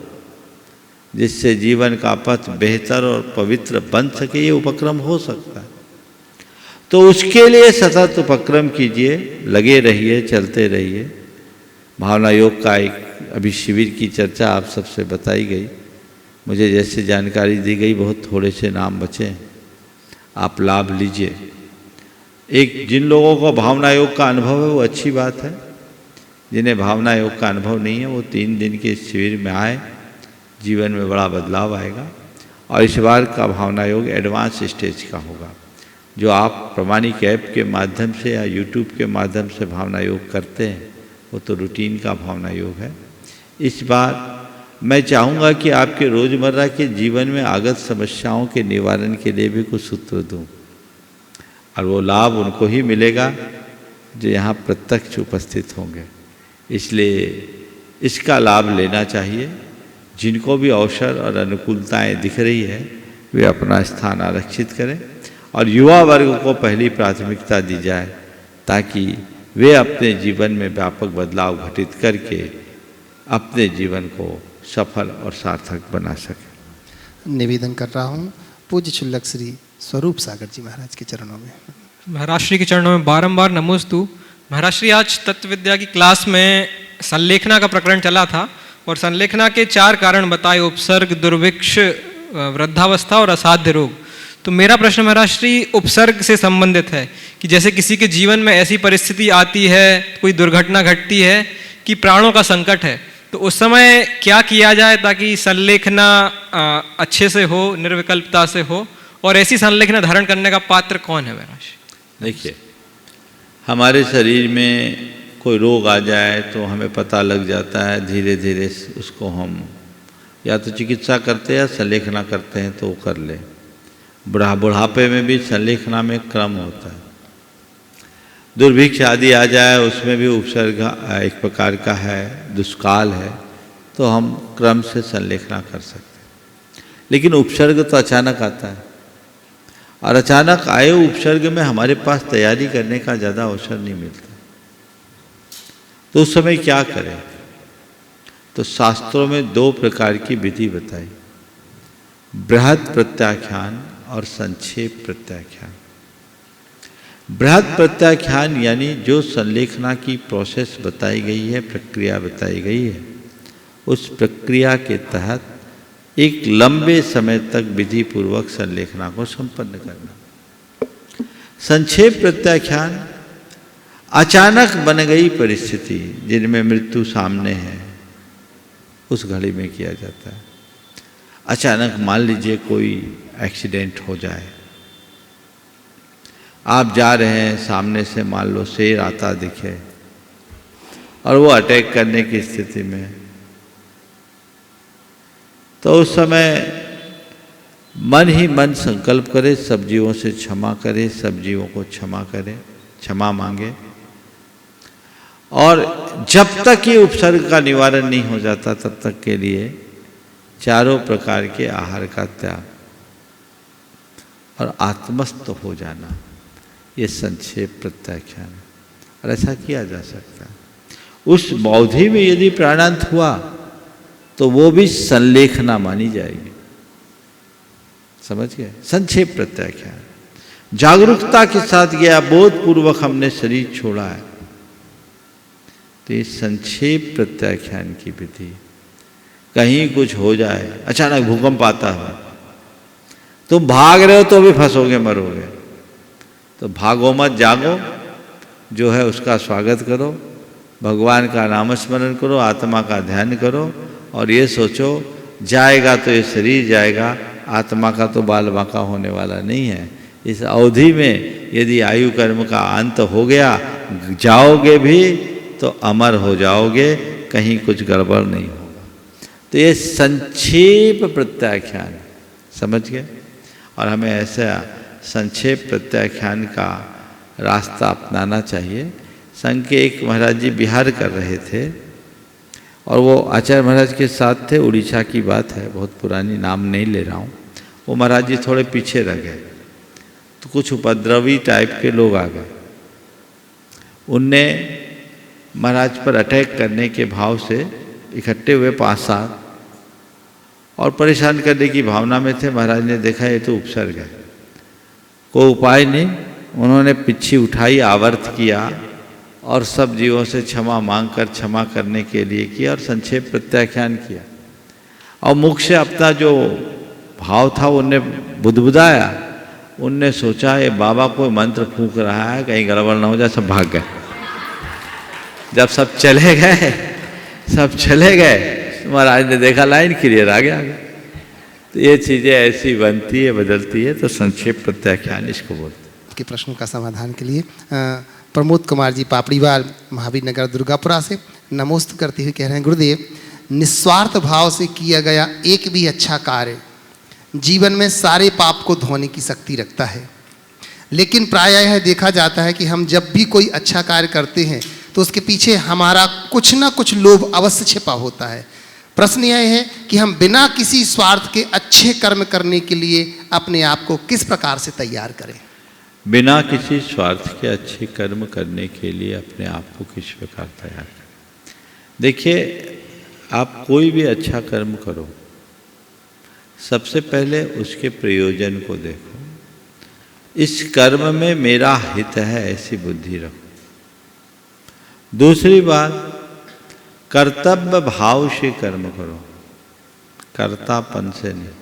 जिससे जीवन का पथ बेहतर और पवित्र बन सके। ये उपक्रम हो सकता है। तो उसके लिए सतत उपक्रम कीजिए, लगे रहिए, चलते रहिए। भावना योग का एक अभी शिविर की चर्चा आप सबसे बताई गई, मुझे जैसे जानकारी दी गई, बहुत थोड़े से नाम बचे, आप लाभ लीजिए। एक जिन लोगों को भावना योग का अनुभव है वो अच्छी बात है, जिन्हें भावना योग का अनुभव नहीं है वो 3 दिन के शिविर में आए, जीवन में बड़ा बदलाव आएगा। और इस बार का भावना योग एडवांस स्टेज का होगा। जो आप प्रमाणिक ऐप के माध्यम से या यूट्यूब के माध्यम से भावना योग करते हैं वो तो रूटीन का भावना योग है। इस बार मैं चाहूँगा कि आपके रोज़मर्रा के जीवन में आगत समस्याओं के निवारण के लिए भी कुछ सूत्र दूँ, और वो लाभ उनको ही मिलेगा जो यहाँ प्रत्यक्ष उपस्थित होंगे। इसलिए इसका लाभ लेना चाहिए। जिनको भी अवसर और अनुकूलताएं दिख रही है वे अपना स्थान आरक्षित करें, और युवा वर्ग को पहली प्राथमिकता दी जाए ताकि वे अपने जीवन में व्यापक बदलाव घटित करके अपने जीवन को सफल और सार्थक बना सके। निवेदन कर रहा हूँ पूज्य क्षुल्लक श्री स्वरूप सागर जी महाराज के चरणों में। महाराज श्री के चरणों में बारंबार नमोस्तु। महाराज श्री, आज तत्व विद्या की क्लास में संलेखना का प्रकरण चला था और संलेखना के 4 कारण बताए, उपसर्ग, दुर्भिक्ष, वृद्धावस्था और असाध्य रोग। तो मेरा प्रश्न महाराज श्री उपसर्ग से संबंधित है कि जैसे किसी के जीवन में ऐसी परिस्थिति आती है, कोई दुर्घटना घटती है कि प्राणों का संकट है, तो उस समय क्या किया जाए ताकि संलेखना अच्छे से हो, निर्विकल्पता से हो, और ऐसी संलेखना धारण करने का पात्र कौन है महाराज? देखिए, हमारे शरीर में कोई रोग आ जाए तो हमें पता लग जाता है, धीरे धीरे उसको हम या तो चिकित्सा करते हैं या संलेखना करते हैं तो वो कर ले। बुढ़ापे में भी संलेखना में क्रम होता है। दुर्भिक्ष आदि आ जाए उसमें भी उपसर्ग एक प्रकार का है, दुष्काल है, तो हम क्रम से संलेखना कर सकते हैं। लेकिन उपसर्ग तो अचानक आता है, और अचानक आए उपसर्ग में हमारे पास तैयारी करने का ज़्यादा अवसर नहीं मिलता। तो उस समय क्या करें? तो शास्त्रों में 2 प्रकार की विधि बताई, बृहद प्रत्याख्यान और संक्षेप प्रत्याख्यान। बृहद प्रत्याख्यान यानी जो संलेखना की प्रोसेस बताई गई है, प्रक्रिया बताई गई है, उस प्रक्रिया के तहत एक लंबे समय तक विधि पूर्वक संलेखना को संपन्न करना। संक्षेप प्रत्याख्यान अचानक बन गई परिस्थिति जिनमें मृत्यु सामने है, उस घड़ी में किया जाता है। अचानक मान लीजिए कोई एक्सीडेंट हो जाए, आप जा रहे हैं, सामने से मान लो शेर आता दिखे और वो अटैक करने की स्थिति में, तो उस समय मन ही मन संकल्प करे, सब जीवों से क्षमा करे, सब जीवों को क्षमा करे, क्षमा मांगे, और जब तक ये उपसर्ग का निवारण नहीं हो जाता तब तक के लिए चारों प्रकार के आहार का त्याग और आत्मस्थ हो जाना, ये संक्षेप प्रत्याख्यान है। और ऐसा किया जा सकता है। उस अवधि में यदि प्राणांत हुआ तो वो भी संलेखना मानी जाएगी। समझ गए? संक्षेप प्रत्याख्यान जागरूकता के साथ गया, बोधपूर्वक हमने शरीर छोड़ा है, तो ये संक्षेप प्रत्याख्यान की विधि। कहीं कुछ हो जाए, अचानक भूकंप आता है, तुम भाग रहे हो तो भी फंसोगे, मरोगे, तो भागो मत, जागो, जो है उसका स्वागत करो, भगवान का नाम स्मरण करो, आत्मा का ध्यान करो, और ये सोचो जाएगा तो ये शरीर जाएगा, आत्मा का तो बाल बांका होने वाला नहीं है। इस अवधि में यदि आयु कर्म का अंत हो गया, जाओगे भी तो अमर हो जाओगे, कहीं कुछ गड़बड़ नहीं होगा। तो ये संक्षेप प्रत्याख्यान, समझ गए? और हमें ऐसा संक्षेप प्रत्याख्यान का रास्ता अपनाना चाहिए। संघ के एक महाराज जी बिहार कर रहे थे और वो आचार्य महाराज के साथ थे, उड़ीसा की बात है, बहुत पुरानी, नाम नहीं ले रहा हूँ। वो महाराज जी थोड़े पीछे रह गए, तो कुछ उपद्रवी टाइप के लोग आ गए, उनने महाराज पर अटैक करने के भाव से इकट्ठे हुए 5-7 और परेशान करने की भावना में थे। महाराज ने देखा ये तो उपसर्ग है, कोई उपाय नहीं, उन्होंने पिच्छी उठाई, आवर्त किया और सब जीवों से क्षमा मांगकर क्षमा करने के लिए किया और संक्षेप प्रत्याख्यान किया। और मुख से अपना जो भाव था उनने बुदबुदाया, उनने सोचा ये बाबा कोई मंत्र फूंक रहा है, कहीं गड़बड़ ना हो जाए, सब भाग गए। जब सब चले गए महाराज ने देखा लाइन क्लियर आ गया। तो ये चीज़ें ऐसी बनती है, बदलती है, तो संक्षेप प्रत्याख्यान इसको बोलते हैं। के प्रश्नों का समाधान के लिए प्रमोद कुमार जी पापड़ीवाल महावीर नगर दुर्गापुरा से नमोस्तु करते हुए कह रहे हैं, गुरुदेव, निस्वार्थ भाव से किया गया एक भी अच्छा कार्य जीवन में सारे पाप को धोने की शक्ति रखता है, लेकिन प्रायः यह देखा जाता है कि हम जब भी कोई अच्छा कार्य करते हैं तो उसके पीछे हमारा कुछ ना कुछ लोभ अवश्य छिपा होता है। प्रश्न यह है कि हम बिना किसी स्वार्थ के अच्छे कर्म करने के लिए अपने आप को किस प्रकार से तैयार करें? बिना किसी स्वार्थ के अच्छे कर्म करने के लिए अपने आप को किस प्रकार तैयार करें? देखिए, आप कोई भी अच्छा कर्म करो, सबसे पहले उसके प्रयोजन को देखो। इस कर्म में मेरा हित है, ऐसी बुद्धि रखो। दूसरी बात, कर्तव्य भाव से कर्म करो, कर्तापन से नहीं।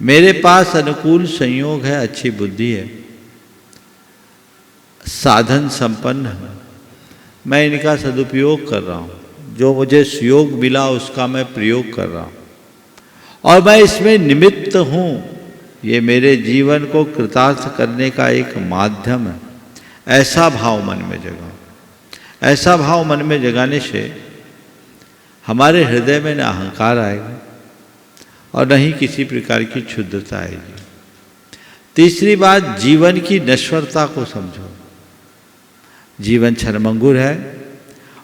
मेरे पास अनुकूल संयोग है, अच्छी बुद्धि है, साधन संपन्न है, मैं इनका सदुपयोग कर रहा हूँ, जो मुझे सुयोग मिला उसका मैं प्रयोग कर रहा हूँ और मैं इसमें निमित्त हूँ, ये मेरे जीवन को कृतार्थ करने का एक माध्यम है। ऐसा भाव मन में जगाओ। ऐसा भाव मन में जगाने से हमारे हृदय में न अहंकार आएगा और न ही किसी प्रकार की क्षुद्रता आएगी। तीसरी बात, जीवन की नश्वरता को समझो। जीवन क्षणभंगुर है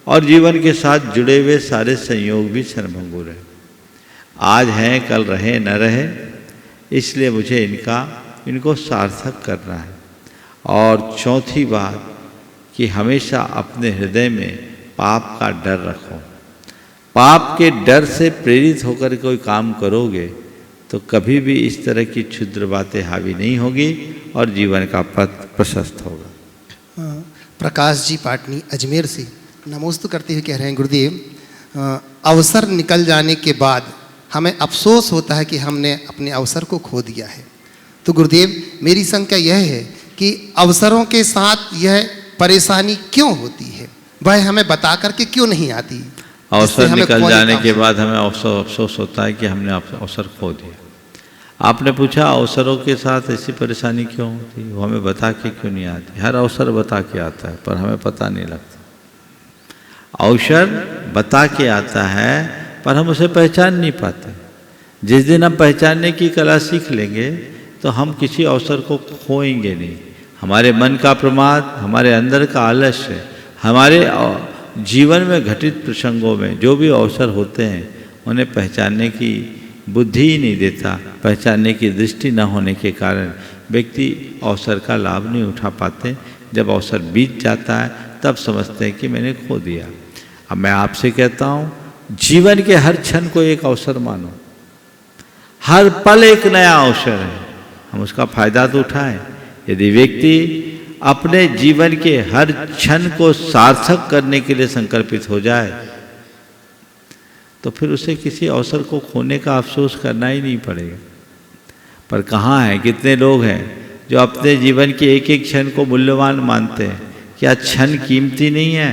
और जीवन के साथ जुड़े हुए सारे संयोग भी क्षणभंगुर है। आज हैं, कल रहे न रहे, इसलिए मुझे इनको सार्थक करना है। और चौथी बात कि हमेशा अपने हृदय में पाप का डर रखो। पाप के डर से प्रेरित होकर कोई काम करोगे तो कभी भी इस तरह की क्षुद्र बातें हावी नहीं होगी और जीवन का पथ प्रशस्त होगा। प्रकाश जी पाटनी अजमेर से नमोस्तु करते हुए कह रहे हैं, गुरुदेव, अवसर निकल जाने के बाद हमें अफसोस होता है कि हमने अपने अवसर को खो दिया है। तो गुरुदेव, मेरी शंका यह है कि अवसरों के साथ यह परेशानी क्यों होती है, वह हमें बता करके क्यों नहीं आती। अवसर निकल जाने के बाद हमें अफसोस होता है कि हमने अवसर खो दिया। आपने पूछा अवसरों के साथ ऐसी परेशानी क्यों होती है, वो हमें बता के क्यों नहीं आती। हर अवसर बता के आता है पर हमें पता नहीं लगता। अवसर बता के आता है पर हम उसे पहचान नहीं पाते। जिस दिन हम पहचानने की कला सीख लेंगे तो हम किसी अवसर को खोएंगे नहीं। हमारे मन का प्रमाद, हमारे अंदर का आलस्य, हमारे जीवन में घटित प्रसंगों में जो भी अवसर होते हैं उन्हें पहचानने की बुद्धि ही नहीं देता। पहचानने की दृष्टि न होने के कारण व्यक्ति अवसर का लाभ नहीं उठा पाते। जब अवसर बीत जाता है तब समझते हैं कि मैंने खो दिया। अब मैं आपसे कहता हूँ, जीवन के हर क्षण को एक अवसर मानो। हर पल एक नया अवसर है, हम उसका फायदा तो उठाएं। यदि व्यक्ति अपने जीवन के हर क्षण को सार्थक करने के लिए संकल्पित हो जाए तो फिर उसे किसी अवसर को खोने का अफसोस करना ही नहीं पड़ेगा। पर कहाँ है, कितने लोग हैं जो अपने जीवन के एक एक क्षण को मूल्यवान मानते हैं। क्या क्षण कीमती नहीं है?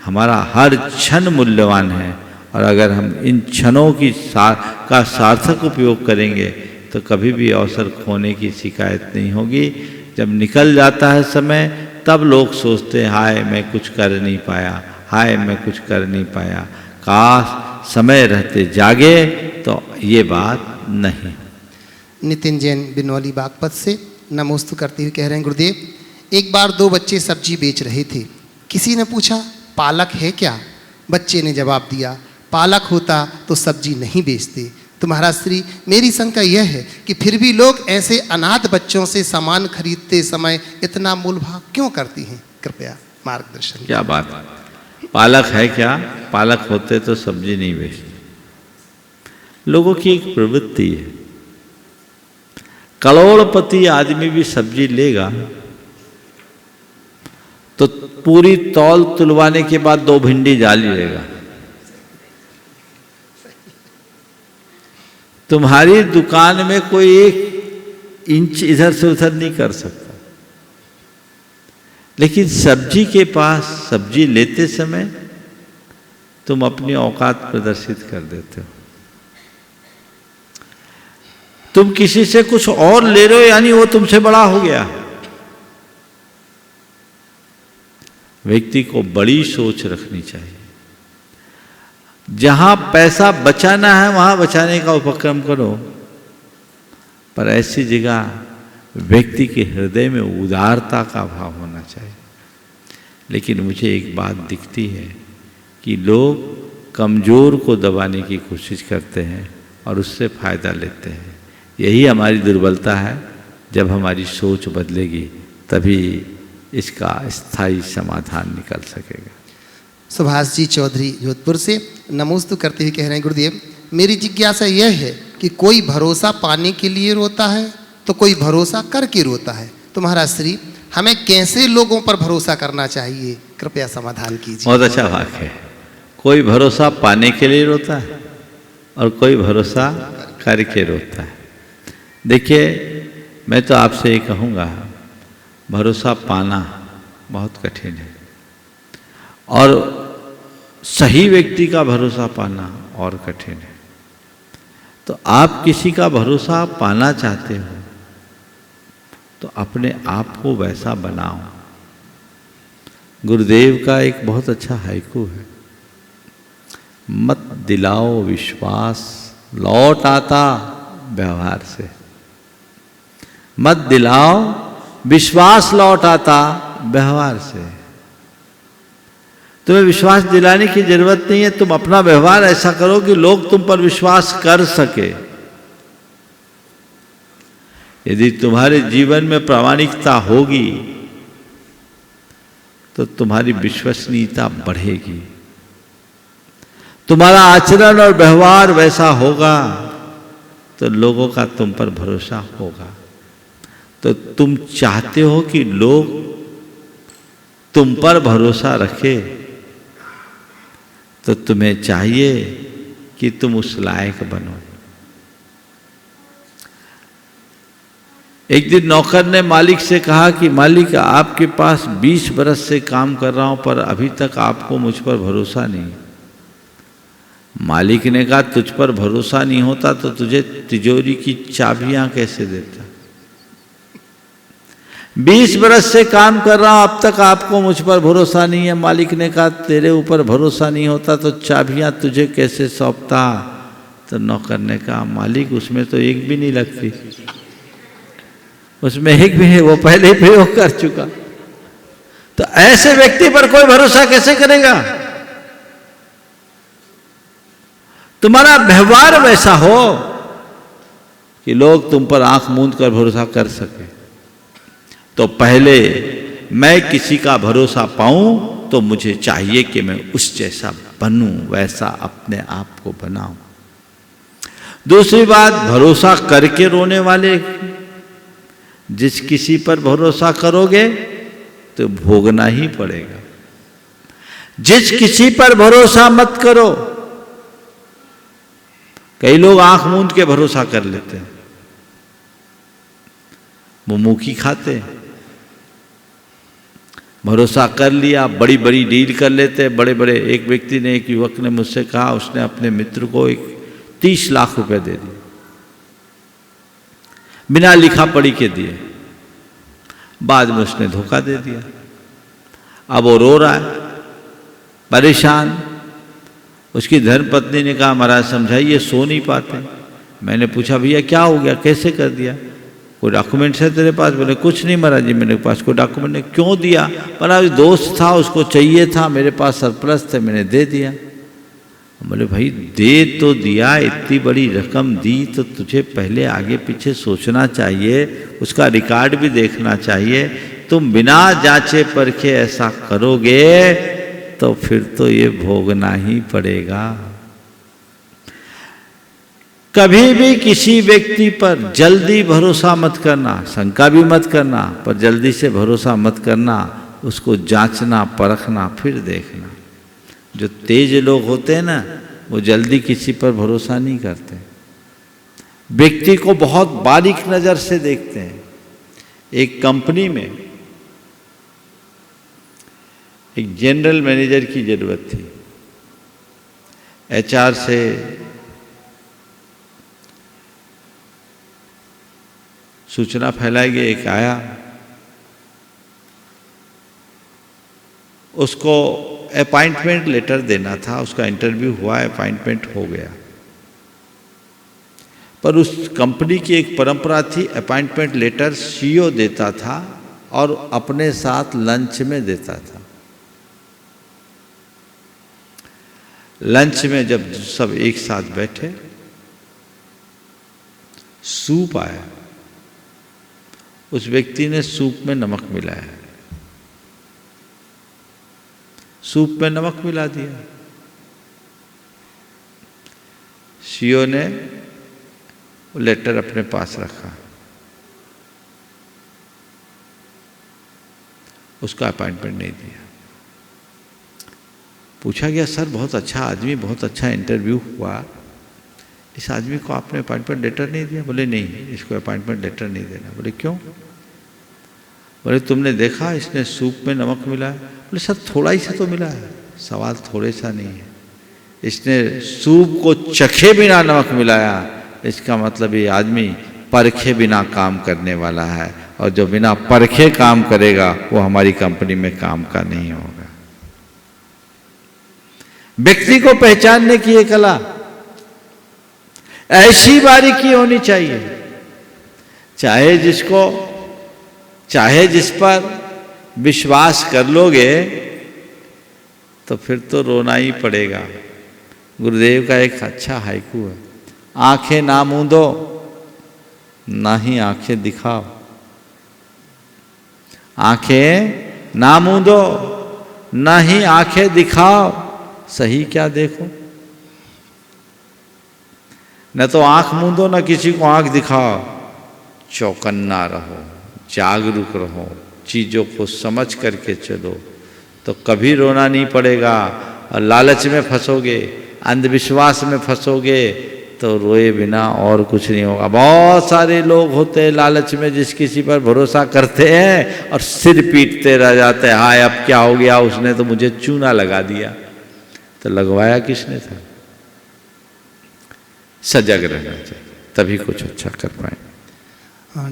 हमारा हर क्षण मूल्यवान है और अगर हम इन क्षणों का सार्थक उपयोग करेंगे तो कभी भी अवसर खोने की शिकायत नहीं होगी। जब निकल जाता है समय तब लोग सोचते हैं हाय मैं कुछ कर नहीं पाया, हाय मैं कुछ कर नहीं पाया। काश समय रहते जागे तो ये बात नहीं। नितिन जैन बिनौली बागपत से नमोस्तु करते हुए कह रहे हैं, गुरुदेव, एक बार दो बच्चे सब्जी बेच रहे थे। किसी ने पूछा पालक है क्या? बच्चे ने जवाब दिया पालक होता तो सब्जी नहीं बेचते। तो महाराज श्री, मेरी शंका यह है कि फिर भी लोग ऐसे अनाथ बच्चों से सामान खरीदते समय इतना मोलभाव क्यों करती हैं? कृपया मार्गदर्शन। क्या बात, पालक है क्या? पालक होते तो सब्जी नहीं बेचते। लोगों की एक प्रवृत्ति है, करोड़पति आदमी भी सब्जी लेगा तो पूरी तौल तुलवाने के बाद 2 भिंडी जाली लेगा। तुम्हारी दुकान में कोई 1 इंच इधर से उधर नहीं कर सकता, लेकिन सब्जी के पास सब्जी लेते समय तुम अपनी औकात प्रदर्शित कर देते हो। तुम किसी से कुछ और ले रहे हो यानी वो तुमसे बड़ा हो गया। व्यक्ति को बड़ी सोच रखनी चाहिए। जहां पैसा बचाना है वहां बचाने का उपक्रम करो, पर ऐसी जगह व्यक्ति के हृदय में उदारता का भाव होना चाहिए। लेकिन मुझे एक बात दिखती है कि लोग कमज़ोर को दबाने की कोशिश करते हैं और उससे फ़ायदा लेते हैं। यही हमारी दुर्बलता है। जब हमारी सोच बदलेगी तभी इसका स्थायी समाधान निकल सकेगा। सुभाष जी चौधरी जोधपुर से नमोस्तु करते हुए कह रहे हैं, गुरुदेव, मेरी जिज्ञासा यह है कि कोई भरोसा पाने के लिए रोता है तो कोई भरोसा करके रोता है। तो महाराज श्री, हमें कैसे लोगों पर भरोसा करना चाहिए? कृपया समाधान कीजिए। बहुत अच्छा वाक्य है। कोई भरोसा पाने के लिए रोता है और कोई भरोसा करके रोता है। देखिए, मैं तो आपसे ये कहूँगा, भरोसा पाना बहुत कठिन है और सही व्यक्ति का भरोसा पाना और कठिन है। तो आप किसी का भरोसा पाना चाहते हो तो अपने आप को वैसा बनाओ। गुरुदेव का एक बहुत अच्छा हाइकू है, मत दिलाओ विश्वास, लौट आता व्यवहार से। मत दिलाओ विश्वास, लौट आता व्यवहार से। तुम्हें विश्वास दिलाने की जरूरत नहीं है, तुम अपना व्यवहार ऐसा करो कि लोग तुम पर विश्वास कर सके। यदि तुम्हारे जीवन में प्रामाणिकता होगी तो तुम्हारी विश्वसनीयता बढ़ेगी। तुम्हारा आचरण और व्यवहार वैसा होगा तो लोगों का तुम पर भरोसा होगा। तो तुम चाहते हो कि लोग तुम पर भरोसा रखे तो तुम्हें चाहिए कि तुम उस लायक बनो। एक दिन नौकर ने मालिक से कहा कि मालिक, आपके पास 20 बरस से काम कर रहा हूं पर अभी तक आपको मुझ पर भरोसा नहीं। मालिक ने कहा, तुझ पर भरोसा नहीं होता तो तुझे तिजोरी की चाबियां कैसे देता? 20 बरस से काम कर रहा हूं, अब तक आपको मुझ पर भरोसा नहीं है। मालिक ने कहा, तेरे ऊपर भरोसा नहीं होता तो चाबियां तुझे कैसे सौंपता? तो नौकर ने कहा, मालिक उसमें तो एक भी नहीं लगती, उसमें एक भी है, वो पहले ही प्रयोग कर चुका। तो ऐसे व्यक्ति पर कोई भरोसा कैसे करेगा? तुम्हारा व्यवहार वैसा हो कि लोग तुम पर आंख मूंद कर भरोसा कर सके। तो पहले मैं किसी का भरोसा पाऊं तो मुझे चाहिए कि मैं उस जैसा बनूं, वैसा अपने आप को बनाऊं। दूसरी बात, भरोसा करके रोने वाले, जिस किसी पर भरोसा करोगे तो भोगना ही पड़ेगा। जिस किसी पर भरोसा मत करो। कई लोग आंख मूंद के भरोसा कर लेते हैं, वो मुंह की खाते हैं। भरोसा कर लिया, बड़ी बड़ी डील कर लेते हैं, बड़े बड़े। एक व्यक्ति ने, एक युवक ने मुझसे कहा, उसने अपने मित्र को 30 लाख रुपए दे दिए, बिना लिखा पढ़ी के दिए। बाद में उसने धोखा दे दिया। अब वो रो रहा है, परेशान। उसकी धर्मपत्नी ने कहा, महाराज समझाइए, सो नहीं पाते। मैंने पूछा, भैया क्या हो गया, कैसे कर दिया? कोई डॉक्यूमेंट्स है तेरे पास? बोले कुछ नहीं महाराज जी, मेरे पास कोई डॉक्यूमेंट नहीं। क्यों दिया? महाराज दोस्त था, उसको चाहिए था, मेरे पास सरप्लस थे, मैंने दे दिया। बोले भाई दे तो दिया, इतनी बड़ी रकम दी तो तुझे पहले आगे पीछे सोचना चाहिए, उसका रिकॉर्ड भी देखना चाहिए। तुम बिना जांचे परखे ऐसा करोगे तो फिर तो ये भोगना ही पड़ेगा। कभी भी किसी व्यक्ति पर जल्दी भरोसा मत करना, शंका भी मत करना, पर जल्दी से भरोसा मत करना। उसको जांचना, परखना, फिर देखना। जो तेज लोग होते हैं ना, वो जल्दी किसी पर भरोसा नहीं करते, व्यक्ति को बहुत बारीक नजर से देखते हैं। एक कंपनी में एक जनरल मैनेजर की जरूरत थी। एचआर से सूचना फैलाई गई, एक आया, उसको अपॉइंटमेंट लेटर देना था। उसका इंटरव्यू हुआ, अपॉइंटमेंट हो गया। पर उस कंपनी की एक परंपरा थी, अपॉइंटमेंट लेटर सीईओ देता था और अपने साथ लंच में देता था। लंच में जब सब एक साथ बैठे, सूप आया। उस व्यक्ति ने सूप में नमक मिलाया, सूप में नमक मिला दिया। सीईओ ने वो लेटर अपने पास रखा, उसका अपॉइंटमेंट नहीं दिया। पूछा गया, सर बहुत अच्छा आदमी, बहुत अच्छा इंटरव्यू हुआ, इस आदमी को आपने अपॉइंटमेंट लेटर नहीं दिया? बोले नहीं, इसको अपॉइंटमेंट लेटर नहीं देना। बोले क्यों? बोले तुमने देखा इसने सूप में नमक मिलाया? बोले सर थोड़ा ही सा तो मिला है। सवाल थोड़े सा नहीं है, इसने सूप को चखे बिना नमक मिलाया, इसका मतलब ये आदमी परखे बिना काम करने वाला है, और जो बिना परखे काम करेगा वो हमारी कंपनी में काम का नहीं होगा। व्यक्ति को पहचानने की एक कला, ऐसी बारीकी होनी चाहिए। चाहे जिस पर विश्वास कर लोगे तो फिर तो रोना ही पड़ेगा। गुरुदेव का एक अच्छा हाइकू है, आंखें ना मूंदो ना ही आंखें दिखाओ। आंखें ना मूंदो ना ही आंखें दिखाओ, सही क्या देखो। न तो आंख मूंदो न किसी को आंख दिखाओ। चौकन्ना रहो, जागरूक रहो, चीज़ों को समझ करके चलो, तो कभी रोना नहीं पड़ेगा। और लालच में फंसोगे, अंधविश्वास में फंसोगे तो रोए बिना और कुछ नहीं होगा। बहुत सारे लोग होते हैं लालच में जिस किसी पर भरोसा करते हैं और सिर पीटते रह जाते हैं, हाय अब क्या हो गया, उसने तो मुझे चूना लगा दिया। तो लगवाया किसने था? सजग रहना चाहिए, तभी कुछ अच्छा कर पाए।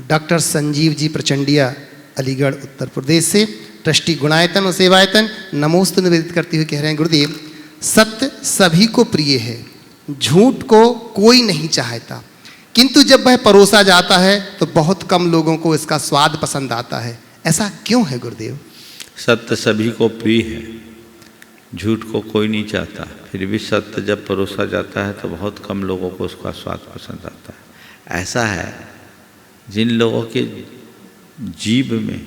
डॉक्टर संजीव जी प्रचंडिया, अलीगढ़ उत्तर प्रदेश से, ट्रस्टी गुणायतन और सेवायतन नमोस्तु निवेदित करते हुए कह रहे हैं, गुरुदेव सत्य सभी को प्रिय है, झूठ को कोई नहीं चाहता, किंतु जब वह परोसा जाता है तो बहुत कम लोगों को इसका स्वाद पसंद आता है, ऐसा क्यों है गुरुदेव? सत्य सभी को प्रिय है, झूठ को कोई नहीं चाहता, फिर भी सत्य जब परोसा जाता है तो बहुत कम लोगों को उसका स्वाद पसंद आता है। ऐसा है, जिन लोगों के जीभ में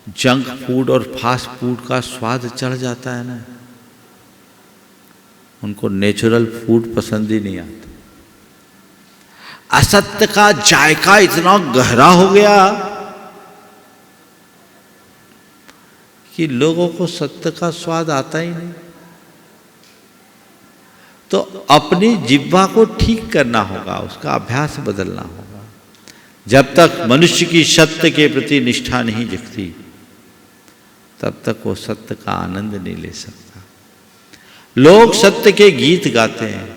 जंक फूड और फास्ट फूड का स्वाद चढ़ जाता है ना, उनको नेचुरल फूड पसंद ही नहीं आता। असत्य का जायका इतना गहरा हो गया कि लोगों को सत्य का स्वाद आता ही नहीं। तो अपनी जिह्वा को ठीक करना होगा, उसका अभ्यास बदलना होगा। जब तक मनुष्य की सत्य के प्रति निष्ठा नहीं जगती तब तक वो सत्य का आनंद नहीं ले सकता। लोग सत्य के गीत गाते हैं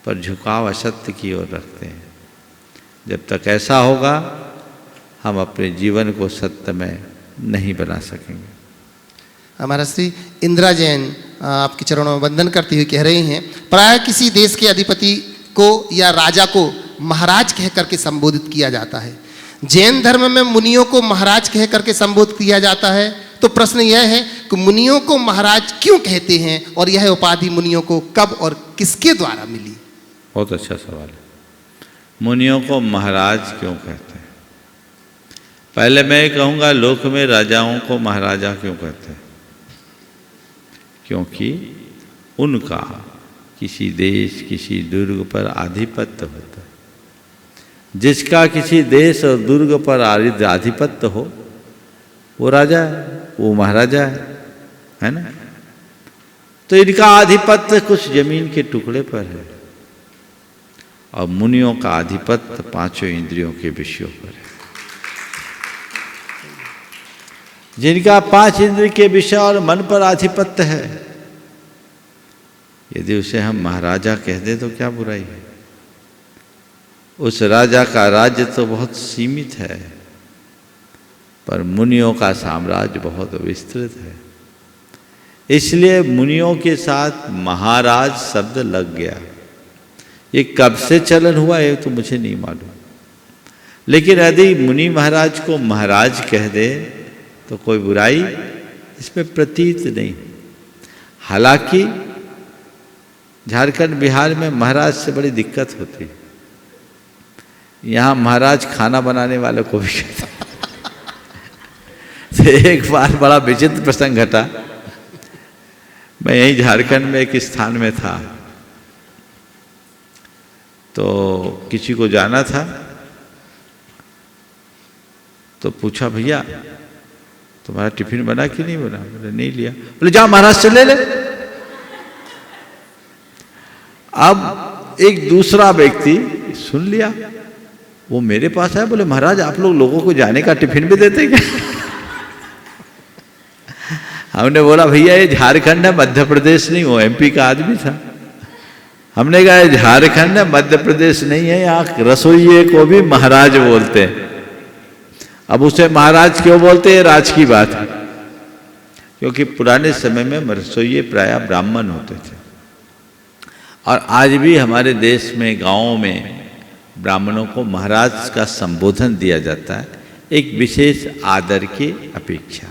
पर झुकाव असत्य की ओर रखते हैं। जब तक ऐसा होगा हम अपने जीवन को सत्य में नहीं बना सकेंगे। हमारा श्री इंदिरा जैन आपके चरणों में वंदन करते हुए कह रहे हैं, प्राय किसी देश के अधिपति को या राजा को महाराज कह करके संबोधित किया जाता है। जैन धर्म में मुनियों को महाराज कह करके संबोधित किया जाता है, तो प्रश्न यह है कि मुनियों को महाराज क्यों कहते हैं और यह उपाधि मुनियों को कब और किसके द्वारा मिली? बहुत अच्छा सवाल है। मुनियों को महाराज क्यों कहते हैं? पहले मैं कहूँगा लोक में राजाओं को महाराजा क्यों कहते हैं? क्योंकि उनका किसी देश किसी दुर्ग पर आधिपत्य होता है। जिसका किसी देश और दुर्ग पर आधिपत्य हो वो राजा है, वो महाराजा है ना। तो इनका आधिपत्य कुछ जमीन के टुकड़े पर है और मुनियों का आधिपत्य पांचों इंद्रियों के विषयों पर है। जिनका पांच इंद्रिय के विषय और मन पर आधिपत्य है, यदि उसे हम महाराजा कह दें तो क्या बुराई है? उस राजा का राज्य तो बहुत सीमित है पर मुनियों का साम्राज्य बहुत विस्तृत है। इसलिए मुनियों के साथ महाराज शब्द लग गया। ये कब से चलन हुआ है तो मुझे नहीं मालूम, लेकिन यदि मुनि महाराज को महाराज कह दे तो कोई बुराई इसमें प्रतीत नहीं। हालांकि झारखंड बिहार में महाराज से बड़ी दिक्कत होती है। यहाँ महाराज खाना बनाने वाले को भी कहते हैं। तो एक बार बड़ा विचित्र प्रसंग घटा। मैं यहीं झारखंड में एक स्थान में था, तो किसी को जाना था, तो पूछा भैया तुम्हारा टिफिन बना कि नहीं बना? बोले नहीं लिया। बोले जाओ महाराज से ले ले। अब एक दूसरा व्यक्ति सुन लिया, वो मेरे पास आया, बोले महाराज आप लोगों को जाने का टिफिन भी देते क्या? हमने बोला भैया ये झारखंड है, मध्य प्रदेश नहीं, वो एमपी का आदमी था। हमने कहा झारखंड है, मध्य प्रदेश नहीं है, यहाँ रसोइये को भी महाराज बोलते हैं। अब उसे महाराज क्यों बोलते हैं, राज की बात है। क्योंकि पुराने समय में रसोइये प्रायः ब्राह्मण होते थे और आज भी हमारे देश में गांवों में ब्राह्मणों को महाराज का संबोधन दिया जाता है, एक विशेष आदर की अपेक्षा।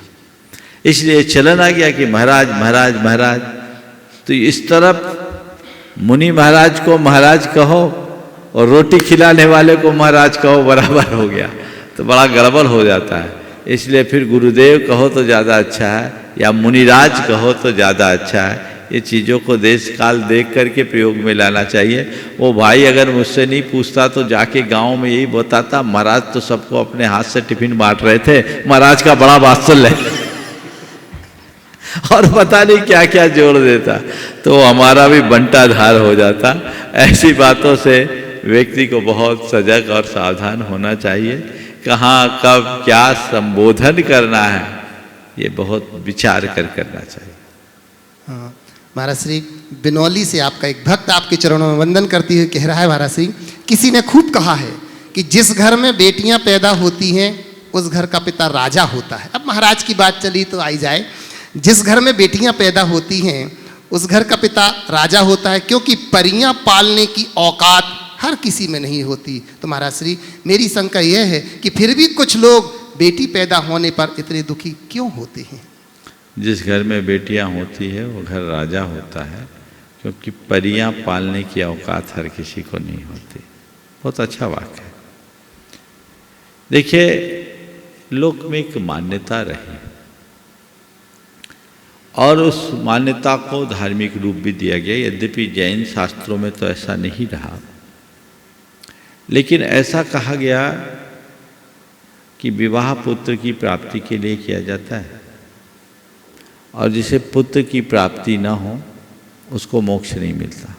इसलिए चलन आ गया कि महाराज महाराज महाराज। तो इस तरफ मुनि महाराज को महाराज कहो और रोटी खिलाने वाले को महाराज कहो, बराबर हो गया, तो बड़ा गड़बड़ हो जाता है। इसलिए फिर गुरुदेव कहो तो ज़्यादा अच्छा है या मुनिराज कहो तो ज़्यादा अच्छा है। ये चीज़ों को देश काल देख करके प्रयोग में लाना चाहिए। वो भाई अगर मुझसे नहीं पूछता तो जाके गांव में यही बताता, महाराज तो सबको अपने हाथ से टिफिन बांट रहे थे, महाराज का बड़ा वात्सल्य है। और पता नहीं क्या क्या जोड़ देता, तो हमारा भी बंटाधार हो जाता। ऐसी बातों से व्यक्ति को बहुत सजग और सावधान होना चाहिए। कहाँ कब क्या संबोधन करना है, ये बहुत विचार कर करना चाहिए। हाँ, महाराज श्री बिनौली से आपका एक भक्त आपके चरणों में वंदन करती हुई कह रहा है, महाराज श्री किसी ने खूब कहा है कि जिस घर में बेटियां पैदा होती हैं उस घर का पिता राजा होता है। अब महाराज की बात चली तो आई जाए, जिस घर में बेटियां पैदा होती हैं उस घर का पिता राजा होता है, क्योंकि परियां पालने की औकात हर किसी में नहीं होती। तो महाराज श्री मेरी शंका यह है कि फिर भी कुछ लोग बेटी पैदा होने पर इतने दुखी क्यों होते हैं? जिस घर में बेटियां होती है वो घर राजा होता है, क्योंकि परियां पालने की औकात हर किसी को नहीं होती। बहुत अच्छा वाक्य है। देखिए, लोक में एक मान्यता रही और उस मान्यता को धार्मिक रूप भी दिया गया। यद्यपि जैन शास्त्रों में तो ऐसा नहीं रहा, लेकिन ऐसा कहा गया कि विवाह पुत्र की प्राप्ति के लिए किया जाता है, और जिसे पुत्र की प्राप्ति न हो उसको मोक्ष नहीं मिलता।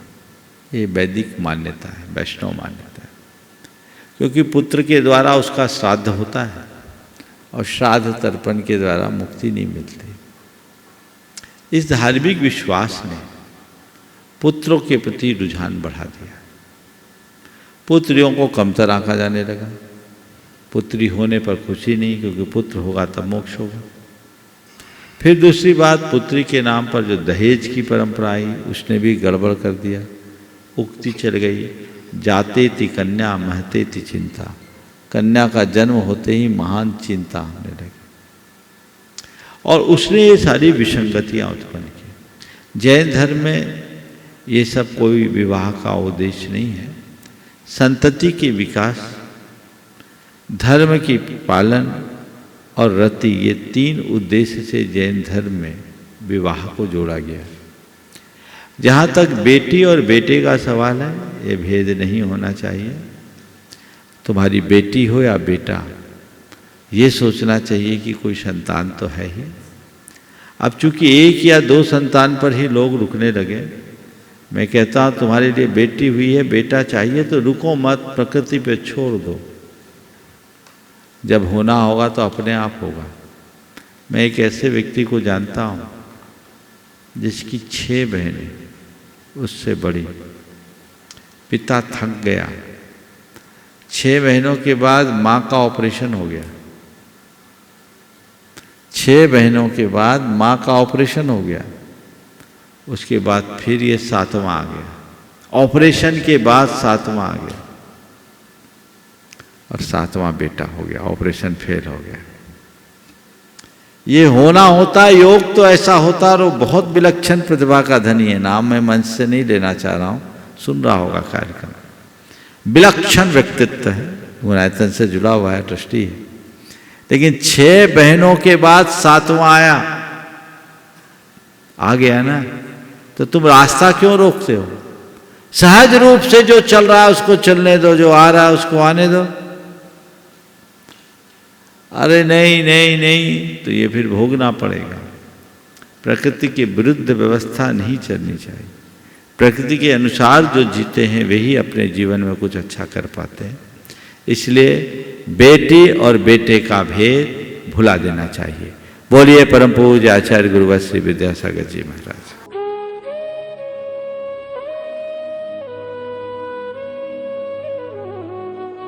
ये वैदिक मान्यता है, वैष्णव मान्यता है। क्योंकि पुत्र के द्वारा उसका श्राद्ध होता है और श्राद्ध तर्पण के द्वारा मुक्ति नहीं मिलती। इस धार्मिक विश्वास ने पुत्रों के प्रति रुझान बढ़ा दिया। पुत्रियों को कमतर आंका जाने लगा। पुत्री होने पर खुशी नहीं, क्योंकि पुत्र होगा तब मोक्ष होगा। फिर दूसरी बात, पुत्री के नाम पर जो दहेज की परंपरा आई उसने भी गड़बड़ कर दिया। उक्ति चल गई, जाते ति कन्या महते ति चिंता। कन्या का जन्म होते ही महान चिंता होने लगी, और उसने ये सारी विसंगतियाँ उत्पन्न की। जैन धर्म में ये सब कोई विवाह का उद्देश्य नहीं है। संतति के विकास, धर्म की पालन और रति, ये तीन उद्देश्य से जैन धर्म में विवाह को जोड़ा गया। जहाँ तक बेटी और बेटे का सवाल है, ये भेद नहीं होना चाहिए। तुम्हारी बेटी हो या बेटा, ये सोचना चाहिए कि कोई संतान तो है ही। अब चूंकि एक या दो संतान पर ही लोग रुकने लगे, मैं कहता हूँ तुम्हारे लिए बेटी हुई है, बेटा चाहिए तो रुको मत, प्रकृति पे छोड़ दो। जब होना होगा तो अपने आप होगा। मैं एक ऐसे व्यक्ति को जानता हूँ जिसकी 6 बहनें, उससे बड़ी। पिता थक गया, 6 बहनों के बाद माँ का ऑपरेशन हो गया। 6 बहनों के बाद माँ का ऑपरेशन हो गया। उसके बाद फिर ये 7वां आ गया। ऑपरेशन के बाद 7वां आ गया, और 7वां बेटा हो गया। ऑपरेशन फेल हो गया। ये होना होता, योग तो ऐसा होता, और वो बहुत विलक्षण प्रतिभा का धनी है। नाम मैं मंच से नहीं लेना चाह रहा हूँ, सुन रहा होगा कार्यक्रम। विलक्षण व्यक्तित्व है, गुणायतन से जुड़ा हुआ है, ट्रस्टी है। लेकिन 6 बहनों के बाद 7वां आया, आ गया ना, तो तुम रास्ता क्यों रोकते हो? सहज रूप से जो चल रहा है उसको चलने दो, जो आ रहा है उसको आने दो। अरे नहीं नहीं नहीं, तो ये फिर भोगना पड़ेगा। प्रकृति के विरुद्ध व्यवस्था नहीं चलनी चाहिए। प्रकृति के अनुसार जो जीते हैं वही अपने जीवन में कुछ अच्छा कर पाते हैं। इसलिए बेटी और बेटे का भेद भुला देना चाहिए। बोलिए परम पूज्य आचार्य गुरुवर श्री विद्यासागर जी महाराज।